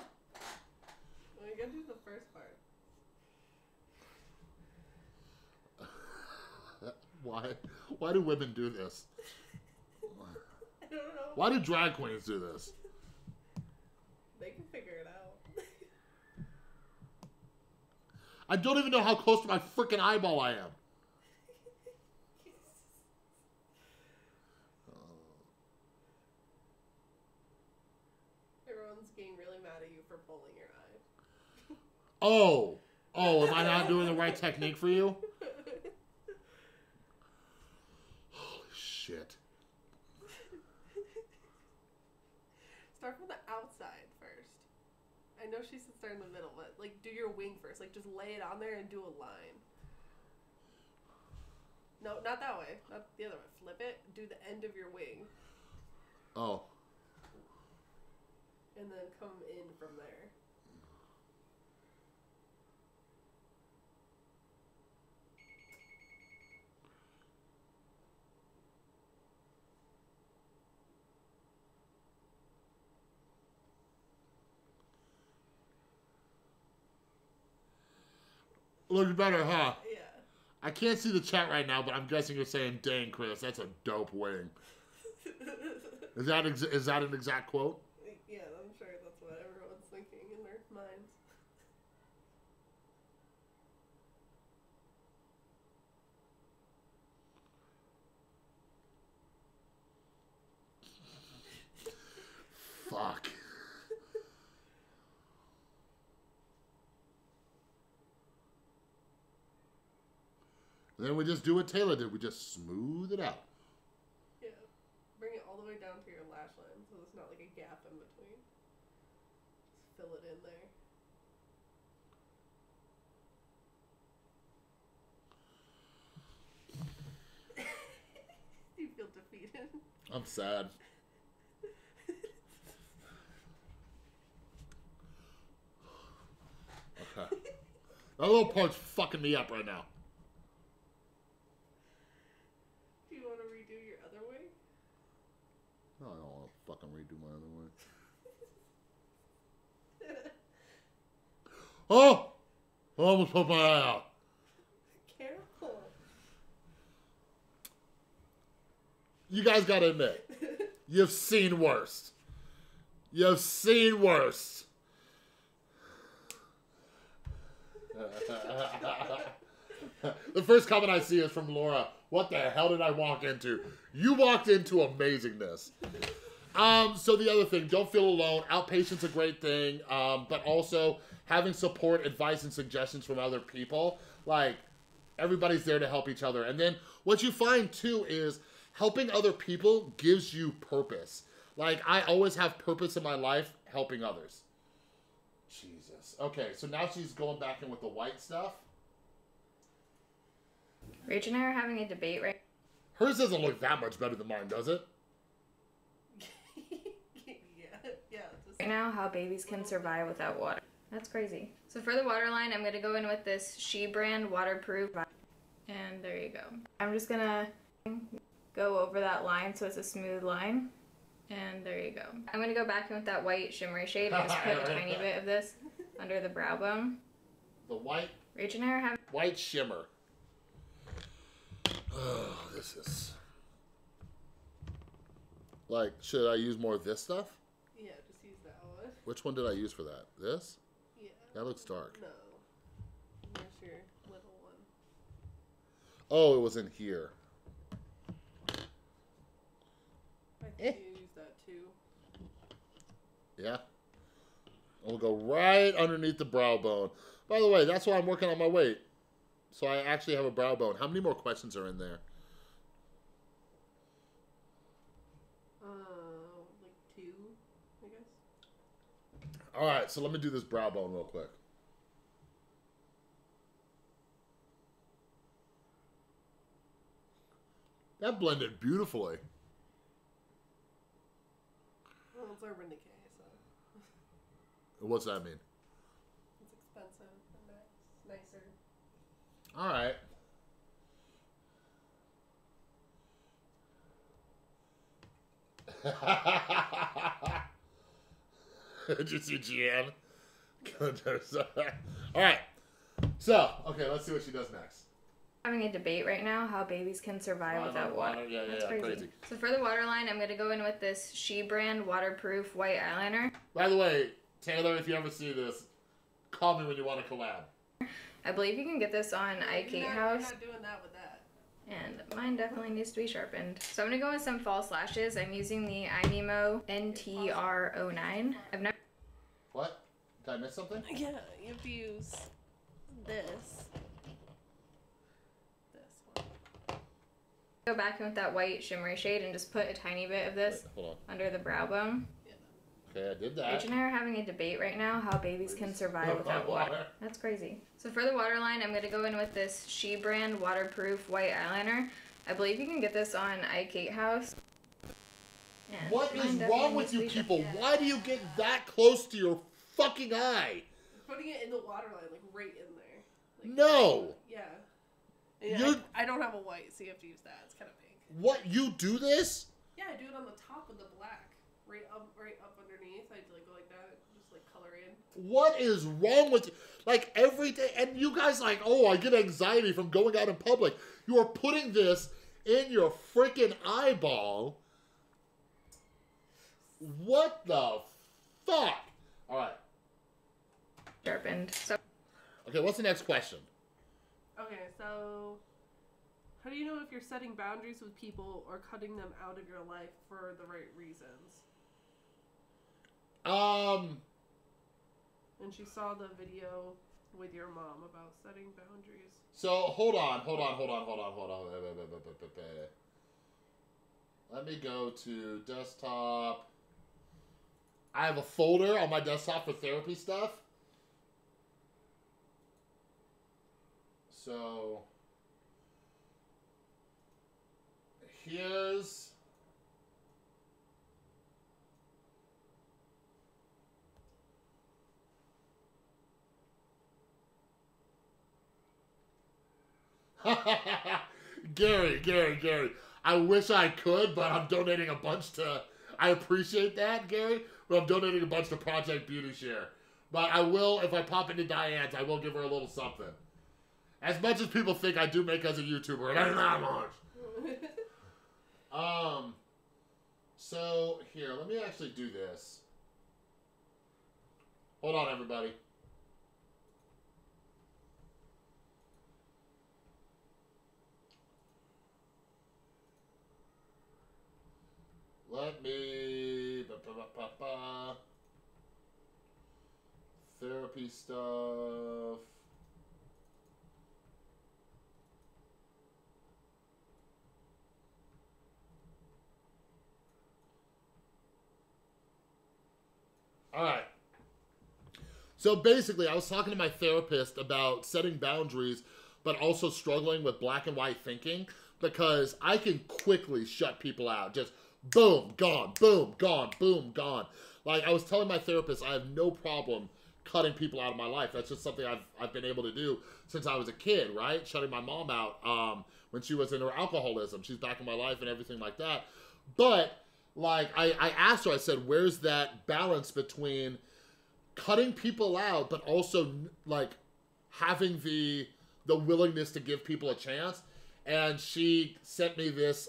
Well, you gotta do the first part. Why do women do this? I don't know. Why do drag queens do this? They can figure it out. I don't even know how close to my freaking eyeball I am. Everyone's getting really mad at you for pulling your eye. Oh, am I not doing the right technique for you? Holy shit. Start from the outside first. I know she said start in the middle, but like do your wing first. Like just lay it on there and do a line. No, not that way. Not the other way. Flip it. Do the end of your wing. Oh. And then come in from there. Looks better, huh? Yeah. I can't see the chat right now, but I'm guessing you're saying, "Dang, Chris, that's a dope wing." Is that an exact quote? Yeah, I'm sure that's what everyone's thinking in their minds. Fuck. And then we just do what Taylor did. We just smooth it out. Yeah. Bring it all the way down to your lash line so there's not like a gap in between. Just fill it in there. You feel defeated. I'm sad. Okay. That little part's fucking me up right now. Do you want to redo your other way? No, I don't want to fucking redo my other way. Oh! I almost put my eye out. Careful. You guys gotta admit, you've seen worse. You've seen worse. The first comment I see is from Laura. What the hell did I walk into? You walked into amazingness. So the other thing, don't feel alone. Outpatient's a great thing, but also having support, advice, and suggestions from other people. Like, everybody's there to help each other. And then what you find, too, is helping other people gives you purpose. Like, I always have purpose in my life helping others. Jesus. Okay, so now she's going back in with the white stuff. Rach and I are having a debate right. Hers doesn't look that much better than mine, does it? Right now, how babies can survive without water. That's crazy. So for the waterline, I'm going to go in with this She brand waterproof. And there you go. I'm just going to go over that line so it's a smooth line. And there you go. I'm going to go back in with that white shimmery shade and just put a tiny bit of this under the brow bone. The white? Rach and I are having... White shimmer. Oh, this is... Like, should I use more of this stuff? Yeah, just use that one. Which one did I use for that? This? Yeah. That looks dark. No. There's your little one. Oh, it was in here. I think you use that too. Yeah? We'll go right underneath the brow bone. By the way, that's why I'm working on my weight. So I actually have a brow bone. How many more questions are in there? Like 2, I guess. All right, so let me do this brow bone real quick. That blended beautifully. Well, it's Urban Decay, so. What's that mean? It's expensive and nicer. All right. Did you see Gian? All right. So, okay, let's see what she does next. Having a debate right now how babies can survive without water. Yeah, That's crazy. So for the waterline, I'm going to go in with this She brand waterproof white eyeliner. By the way, Taylor, if you ever see this, call me when you want to collab. I believe you can get this on iKate House. You're not doing that with that. And mine definitely needs to be sharpened. So I'm going to go with some false lashes. I'm using the iNemo NTR09. I've never... What? Did I miss something? Yeah, you have to use this. Go back in with that white shimmery shade and just put a tiny bit of this under the brow bone. Okay, I did that. Rach and I are having a debate right now how babies can survive without water. That's crazy. So for the waterline, I'm going to go in with this She brand waterproof white eyeliner. I believe you can get this on iKate House. And what is wrong with you people? Why do you get that close to your fucking eye? Putting it in the waterline, like right in there. Like, no! Yeah. Yeah, I don't have a white, so you have to use that. It's kind of big. What? You do this? Yeah, I do it on the top of the black. Right up underneath. I like go like that, just like color in. What is wrong with you? Like every day, and you guys like, oh, I get anxiety from going out in public. You are putting this in your freaking eyeball. What the fuck? All right. Sharpened. So. Okay, what's the next question? Okay, so how do you know if you're setting boundaries with people or cutting them out of your life for the right reasons? And she saw the video with your mom about setting boundaries. So hold on. Let me go to desktop. I have a folder on my desktop for therapy stuff. So here's Gary. I wish I could, but I'm donating a bunch to... I appreciate that, Gary, but I'm donating a bunch to Project Beauty Share. But I will, if I pop into Diane's, I will give her a little something. As much as people think I do make as a YouTuber, and I'm not much. So, here, let me actually do this. Hold on, everybody. Let me... Therapy stuff. All right. So basically, I was talking to my therapist about setting boundaries, but also struggling with black and white thinking, because I can quickly shut people out. Just boom, gone, boom, gone, boom, gone. Like I was telling my therapist, I have no problem cutting people out of my life. That's just something I've been able to do since I was a kid, right? Shutting my mom out when she was in her alcoholism. She's back in my life and everything like that. But like I asked her, I said, where's that balance between cutting people out, but also like having the willingness to give people a chance? And she sent me this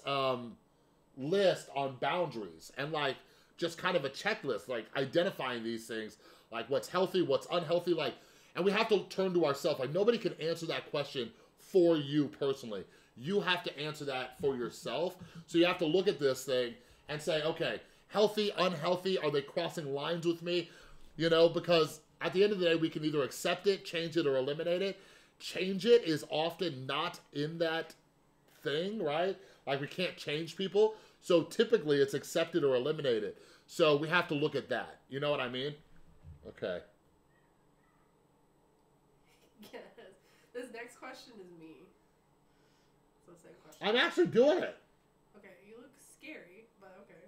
list on boundaries and like just kind of a checklist, like identifying these things, like what's healthy, what's unhealthy, like, and we have to turn to ourselves. Like nobody can answer that question for you personally. You have to answer that for yourself. So you have to look at this thing and say, okay, healthy, unhealthy, are they crossing lines with me? You know, because at the end of the day, we can either accept it, change it, or eliminate it. Change it is often not in that thing, right? Like we can't change people. So typically it's accepted or eliminated. So we have to look at that. You know what I mean? Okay. Yes. This next question is me. So same question. I'm actually doing it. Okay, you look scary, but okay.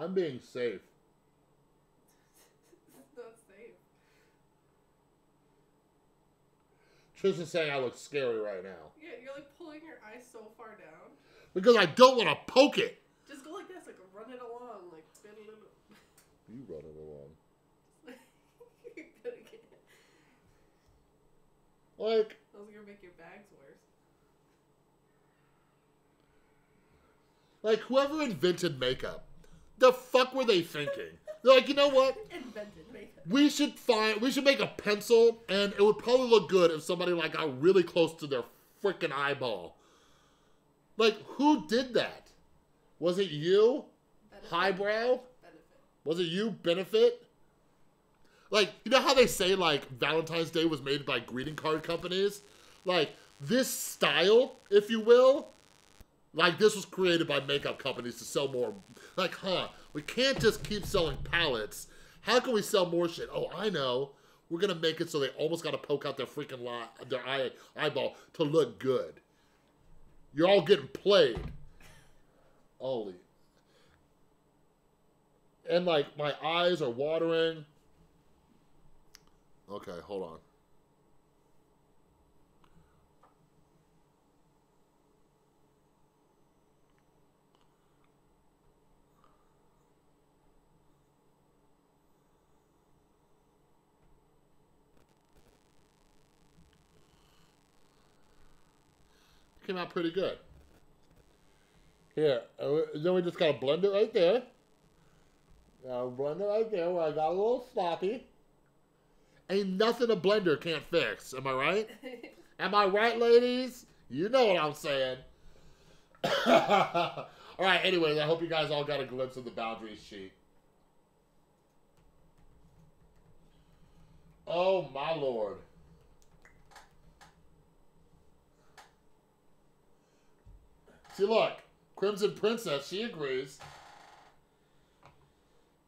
I'm being safe. Not safe. Trish is saying I look scary right now. Yeah, you're like pulling your eyes so far down. Because I don't want to poke it. Just go like this, like run it along, like. You run it along. You're gonna get. Like. Those are gonna make your bags worse. Like whoever invented makeup, the fuck were they thinking? They're like, you know what? Invented makeup. We should make a pencil, and it would probably look good if somebody like got really close to their freaking eyeball. Like, who did that? Was it you? Benefit. Highbrow? Benefit. Was it you? Benefit? Like, you know how they say, like, Valentine's Day was made by greeting card companies? Like, this style, if you will, like, this was created by makeup companies to sell more. Like, we can't just keep selling palettes. How can we sell more shit? Oh, I know. We're going to make it so they almost got to poke out their freaking eyeball to look good. You're all getting played. Holy. And, like, my eyes are watering. Okay, hold on. Came out pretty good. Here, then we just gotta blend it right there. Now blend it right there where I got a little sloppy. Ain't nothing a blender can't fix. Am I right? Am I right, ladies? You know what I'm saying. All right, anyways, I hope you guys all got a glimpse of the boundaries sheet. Oh, my Lord. See, look. Crimson Princess, she agrees.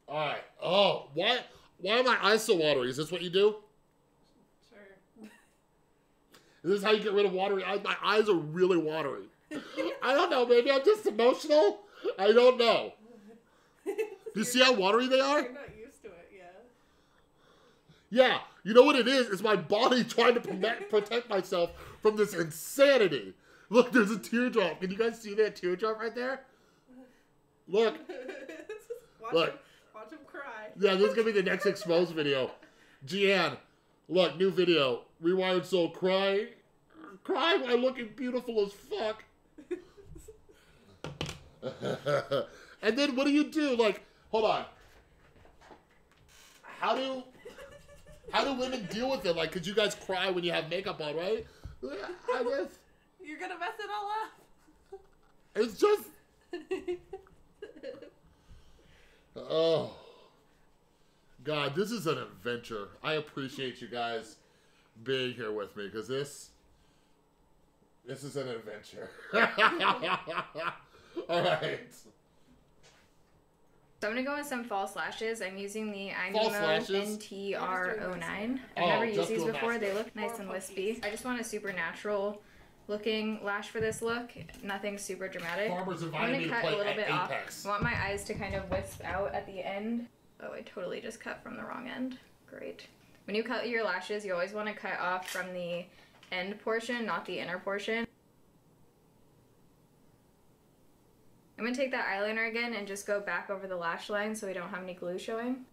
All right. Oh, why are my eyes so watery? Is this what you do? Sure. Is this how you get rid of watery eyes? My eyes are really watery. I don't know. Maybe I'm just emotional. I don't know. Do you see how watery they are? You're not used to it, yeah. Yeah. You know what it is? It's my body trying to protect myself from this insanity. Look, there's a teardrop. Can you guys see that teardrop right there? Look. Watch Look. Watch him cry. Yeah, this is going to be the next exposed video. Gianne, look, new video. Rewired Soul crying. Crying while looking beautiful as fuck. And then what do? Like, hold on. How do women deal with it? Like, cause you guys cry when you have makeup on, right? I guess. You're gonna mess it all up. It's just. Oh. God, this is an adventure. I appreciate you guys being here with me, because this is an adventure. All right. So I'm going to go with some false lashes. I'm using the False IMEMO lashes? NTR09. I've Oh, never just used these doing before. mascara. They look nice and wispy. I just want a super natural looking lash for this look. Nothing super dramatic. Farmers I'm invited going me to to cut play a little bit off. Apex. I want my eyes to kind of wisp out at the end. Oh, I totally just cut from the wrong end. Great. When you cut your lashes, you always want to cut off from the end portion, not the inner portion. I'm going to take that eyeliner again and just go back over the lash line so we don't have any glue showing.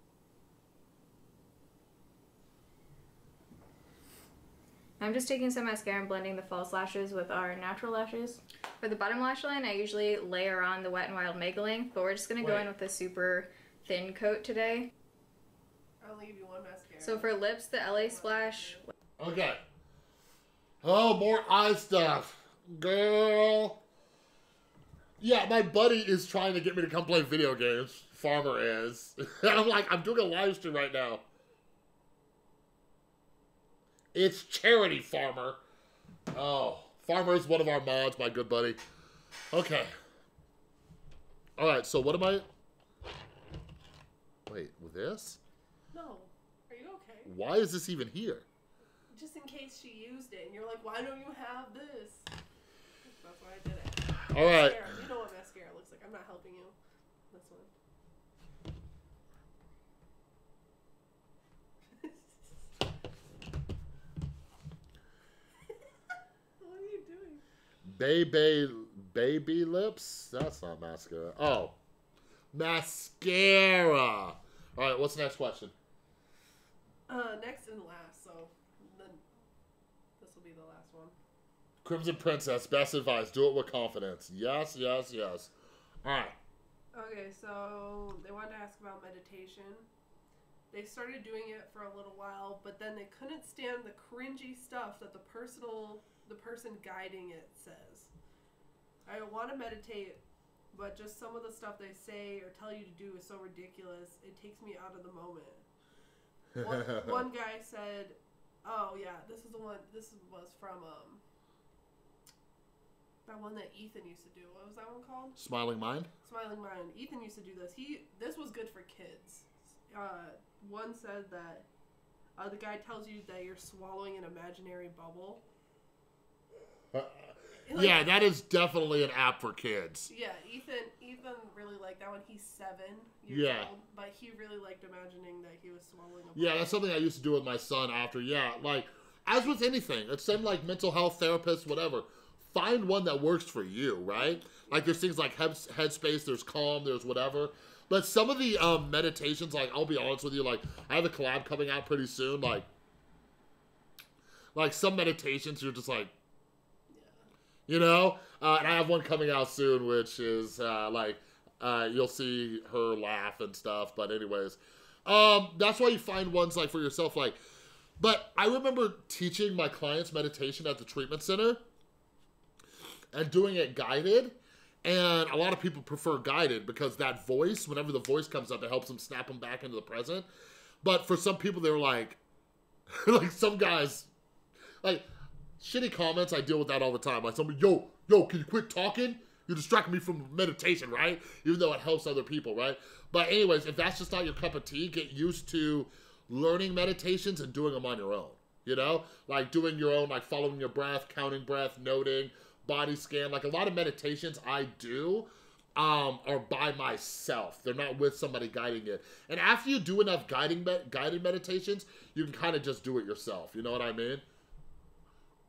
I'm just taking some mascara and blending the false lashes with our natural lashes. For the bottom lash line, I usually layer on the Wet n Wild Maybelline, but we're just going to go in with a super thin coat today. I'll leave you one mascara. So for lips, the LA Splash. Okay. Oh, more eye stuff. Girl. Yeah, my buddy is trying to get me to come play video games. Farmer is. And I'm like, I'm doing a live stream right now. It's charity, Farmer. Oh, Farmer is one of our mods, my good buddy. Okay. All right, so what am I... Wait, with this? No. Are you okay? Why is this even here? Just in case she used it, and you're like, why don't you have this? That's why I did it. All right. Mascara. You know what mascara looks like. I'm not helping you. This one. What are you doing? Baby lips? That's not mascara. Oh. Mascara. All right, what's the next question? Next and last, so then this will be the last one. Crimson Princess, best advice. Do it with confidence. Yes, yes, yes. All right. Okay, so they wanted to ask about meditation. They started doing it for a little while, but then they couldn't stand the cringy stuff that the person guiding it says. I want to meditate, but just some of the stuff they say or tell you to do is so ridiculous, it takes me out of the moment. One guy said, oh yeah, this was from that one that Ethan used to do. What was that one called? Smiling Mind? Smiling Mind. Ethan used to do this. This was good for kids. One said that the guy tells you that you're swallowing an imaginary bubble. Yeah, that is definitely an app for kids. Yeah, Ethan really liked that one. He's 7 years old, but he really liked imagining that he was swallowing a bubble. Yeah, that's something I used to do with my son after. Yeah, like, as with anything, it's same like mental health therapists, whatever. Find one that works for you, right? Like, there's things like Headspace, there's Calm, there's whatever. But some of the meditations, like, I'll be honest with you, like, I have a collab coming out pretty soon, like some meditations, you're just like, you know? And I have one coming out soon, which is, you'll see her laugh and stuff, but anyways. That's why you find ones, like, for yourself, like, but I remember teaching my clients meditation at the treatment center and doing it guided, and a lot of people prefer guided because that voice, whenever the voice comes up, it helps them snap them back into the present. But for some people, they were like, like some guys, like, shitty comments, I deal with that all the time. Like somebody, yo, can you quit talking? You're distracting me from meditation, right? Even though it helps other people, right? But anyways, if that's just not your cup of tea, get used to learning meditations and doing them on your own, you know? Like doing your own, like following your breath, counting breath, noting, body scan. Like a lot of meditations I do are by myself. They're not with somebody guiding it. And after you do enough guided meditations, you can kind of just do it yourself. You know what I mean?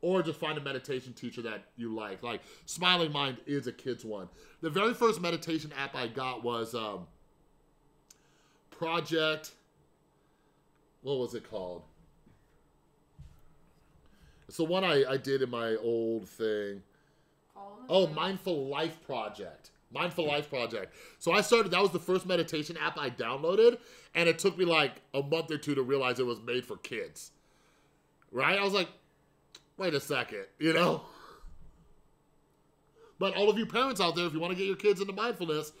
Or just find a meditation teacher that you like. Like, Smiling Mind is a kid's one. The very first meditation app I got was Project... what was it called? It's the one I did in my old thing. Oh, Mindful Life Project. Mindful Life Project. So I started, that was the first meditation app I downloaded, and it took me like a month or two to realize it was made for kids. Right? I was like, wait a second, you know? But all of you parents out there, if you want to get your kids into mindfulness,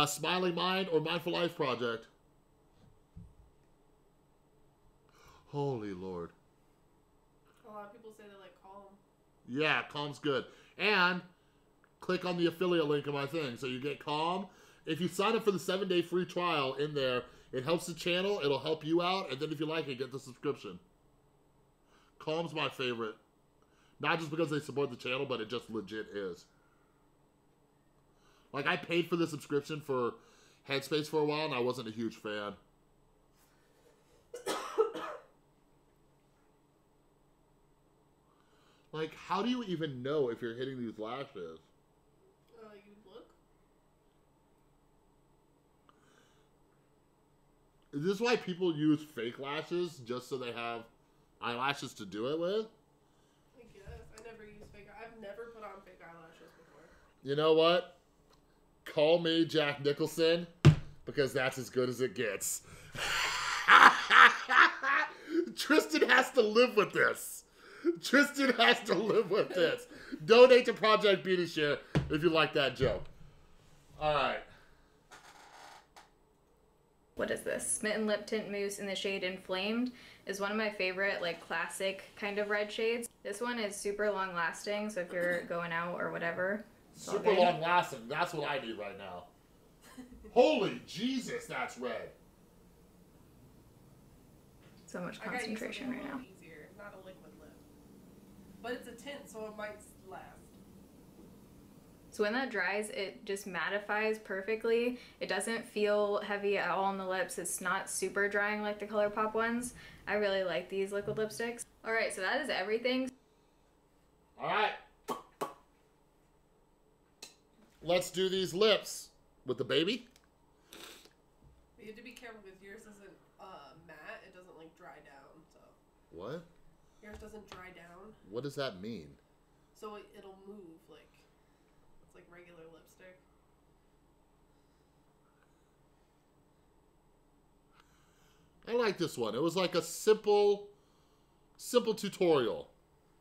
Smiling Mind or Mindful Life Project. Holy Lord. A lot of people say they like Calm. Yeah, Calm's good. And click on the affiliate link in my thing. So you get Calm. If you sign up for the 7-day free trial in there, it helps the channel. It'll help you out. And then if you like it, get the subscription. Calm's my favorite. Not just because they support the channel, but it just legit is. Like, I paid for the subscription for Headspace for a while, and I wasn't a huge fan. Like, how do you even know if you're hitting these lashes? You look. Is this why people use fake lashes just so they have eyelashes to do it with? I guess. I never use fake. I've never put on fake eyelashes before. You know what? Call me Jack Nicholson, because that's as good as it gets. Tristan has to live with this. Tristan has to live with this. Donate to Project Beauty Share if you like that joke. All right. What is this? Smitten Lip Tint Mousse in the shade Inflamed is one of my favorite, like, classic kind of red shades. This one is super long lasting, so if you're going out or whatever. Super long lasting. That's what I need right now. Holy Jesus, that's red. So much concentration right now. Easier, not a liquid lip. But it's a tint, so it might last. So when that dries, it just mattifies perfectly. It doesn't feel heavy at all on the lips. It's not super drying like the ColourPop ones. I really like these liquid lipsticks. All right, so that is everything. All right. Let's do these lips with the baby. You have to be careful because yours isn't matte. It doesn't like dry down. So. What? Yours doesn't dry down. What does that mean? So it'll move like it's like regular lipstick. I like this one. It was like a simple tutorial.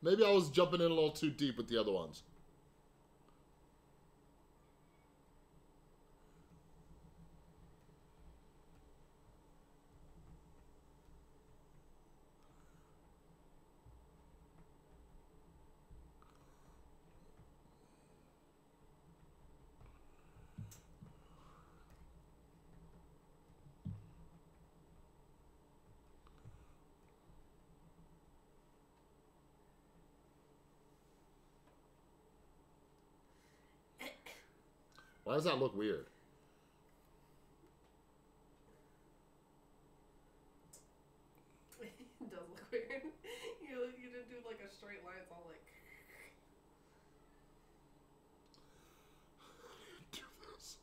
Maybe I was jumping in a little too deep with the other ones. Why does that look weird? It does look weird. You didn't do like a straight line. It's all like. Do this.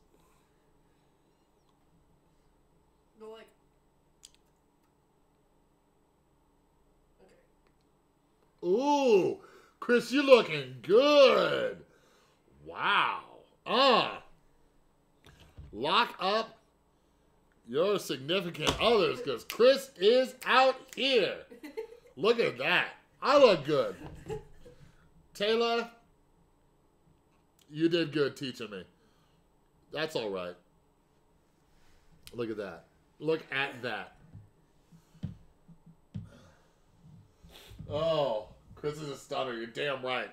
Go like. Okay. Ooh, Chris, you looking good. Wow. Lock up your significant others because Chris is out here. Look at that. I look good. Taylor, you did good teaching me. That's all right. Look at that. Look at that. Oh, Chris is a stunner. You're damn right.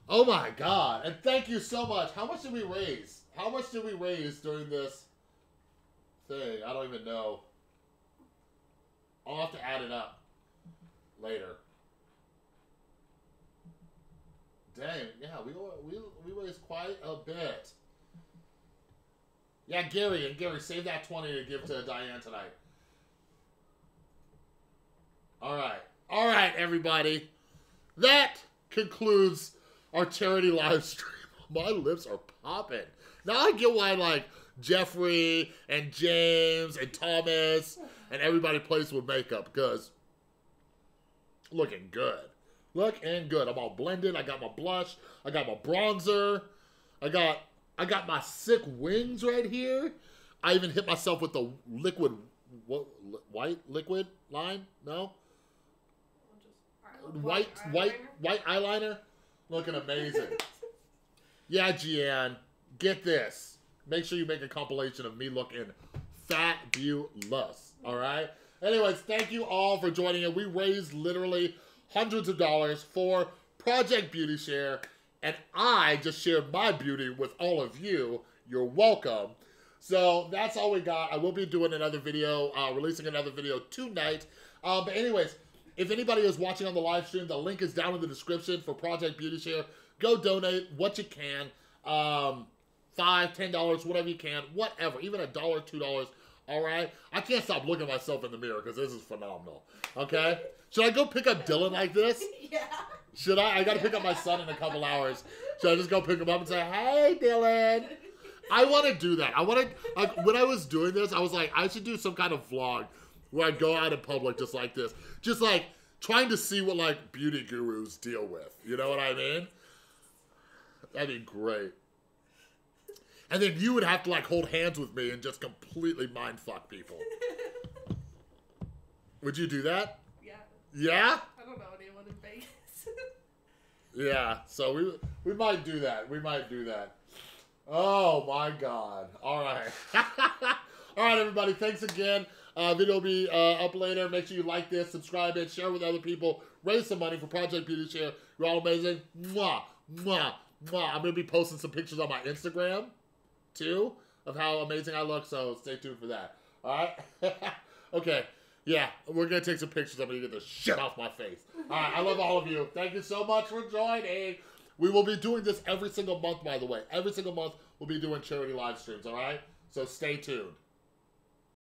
Oh my God. And thank you so much. How much did we raise? How much did we raise during this thing? I don't even know. I'll have to add it up later. Dang, yeah, we raised quite a bit. Yeah, Gary, save that 20 to give to Diane tonight. All right, everybody. That concludes our charity live stream. My lips are popping. Now I get why, like, Jeffrey and James and Thomas and everybody plays with makeup because looking good. Looking good. I'm all blended. I got my blush. I got my bronzer. I got my sick wings right here. I even hit myself with the liquid, white liquid line? No? White eyeliner. Looking amazing. Yeah, Gian, get this. Make sure you make a compilation of me looking fabulous. All right? Anyways, thank you all for joining in. We raised literally hundreds of dollars for Project Beauty Share, and I just shared my beauty with all of you. You're welcome. So that's all we got. I will be doing another video, releasing another video tonight. But anyways, if anybody is watching on the live stream, the link is down in the description for Project Beauty Share. Go donate what you can. $5, $10, whatever you can. Whatever. Even $1, $2. All right? I can't stop looking at myself in the mirror because this is phenomenal. Okay? Should I go pick up Dylan like this? Yeah. Should I? I got to pick up my son in a couple hours. Should I just go pick him up and say, hey, Dylan? I want to do that. I want to, like, when I was doing this, I was like, I should do some kind of vlog where I go out in public just like this. Just like trying to see what like beauty gurus deal with. You know what I mean? That'd be great. And then you would have to like hold hands with me and just completely mind fuck people. Would you do that? Yeah. Yeah? I don't know anyone in Vegas. Yeah, so we might do that. We might do that. Oh my God. All right. All right, everybody. Thanks again. Video will be up later. Make sure you like this, subscribe it, share with other people, raise some money for Project Beauty Share. You're all amazing. Mwah, mwah, mwah. I'm going to be posting some pictures on my Instagram, too, of how amazing I look, so stay tuned for that. All right? Okay. Yeah, we're going to take some pictures. I'm going to get the shit off my face. All right, I love all of you. Thank you so much for joining. We will be doing this every single month, by the way. Every single month, we'll be doing charity live streams, all right? So stay tuned.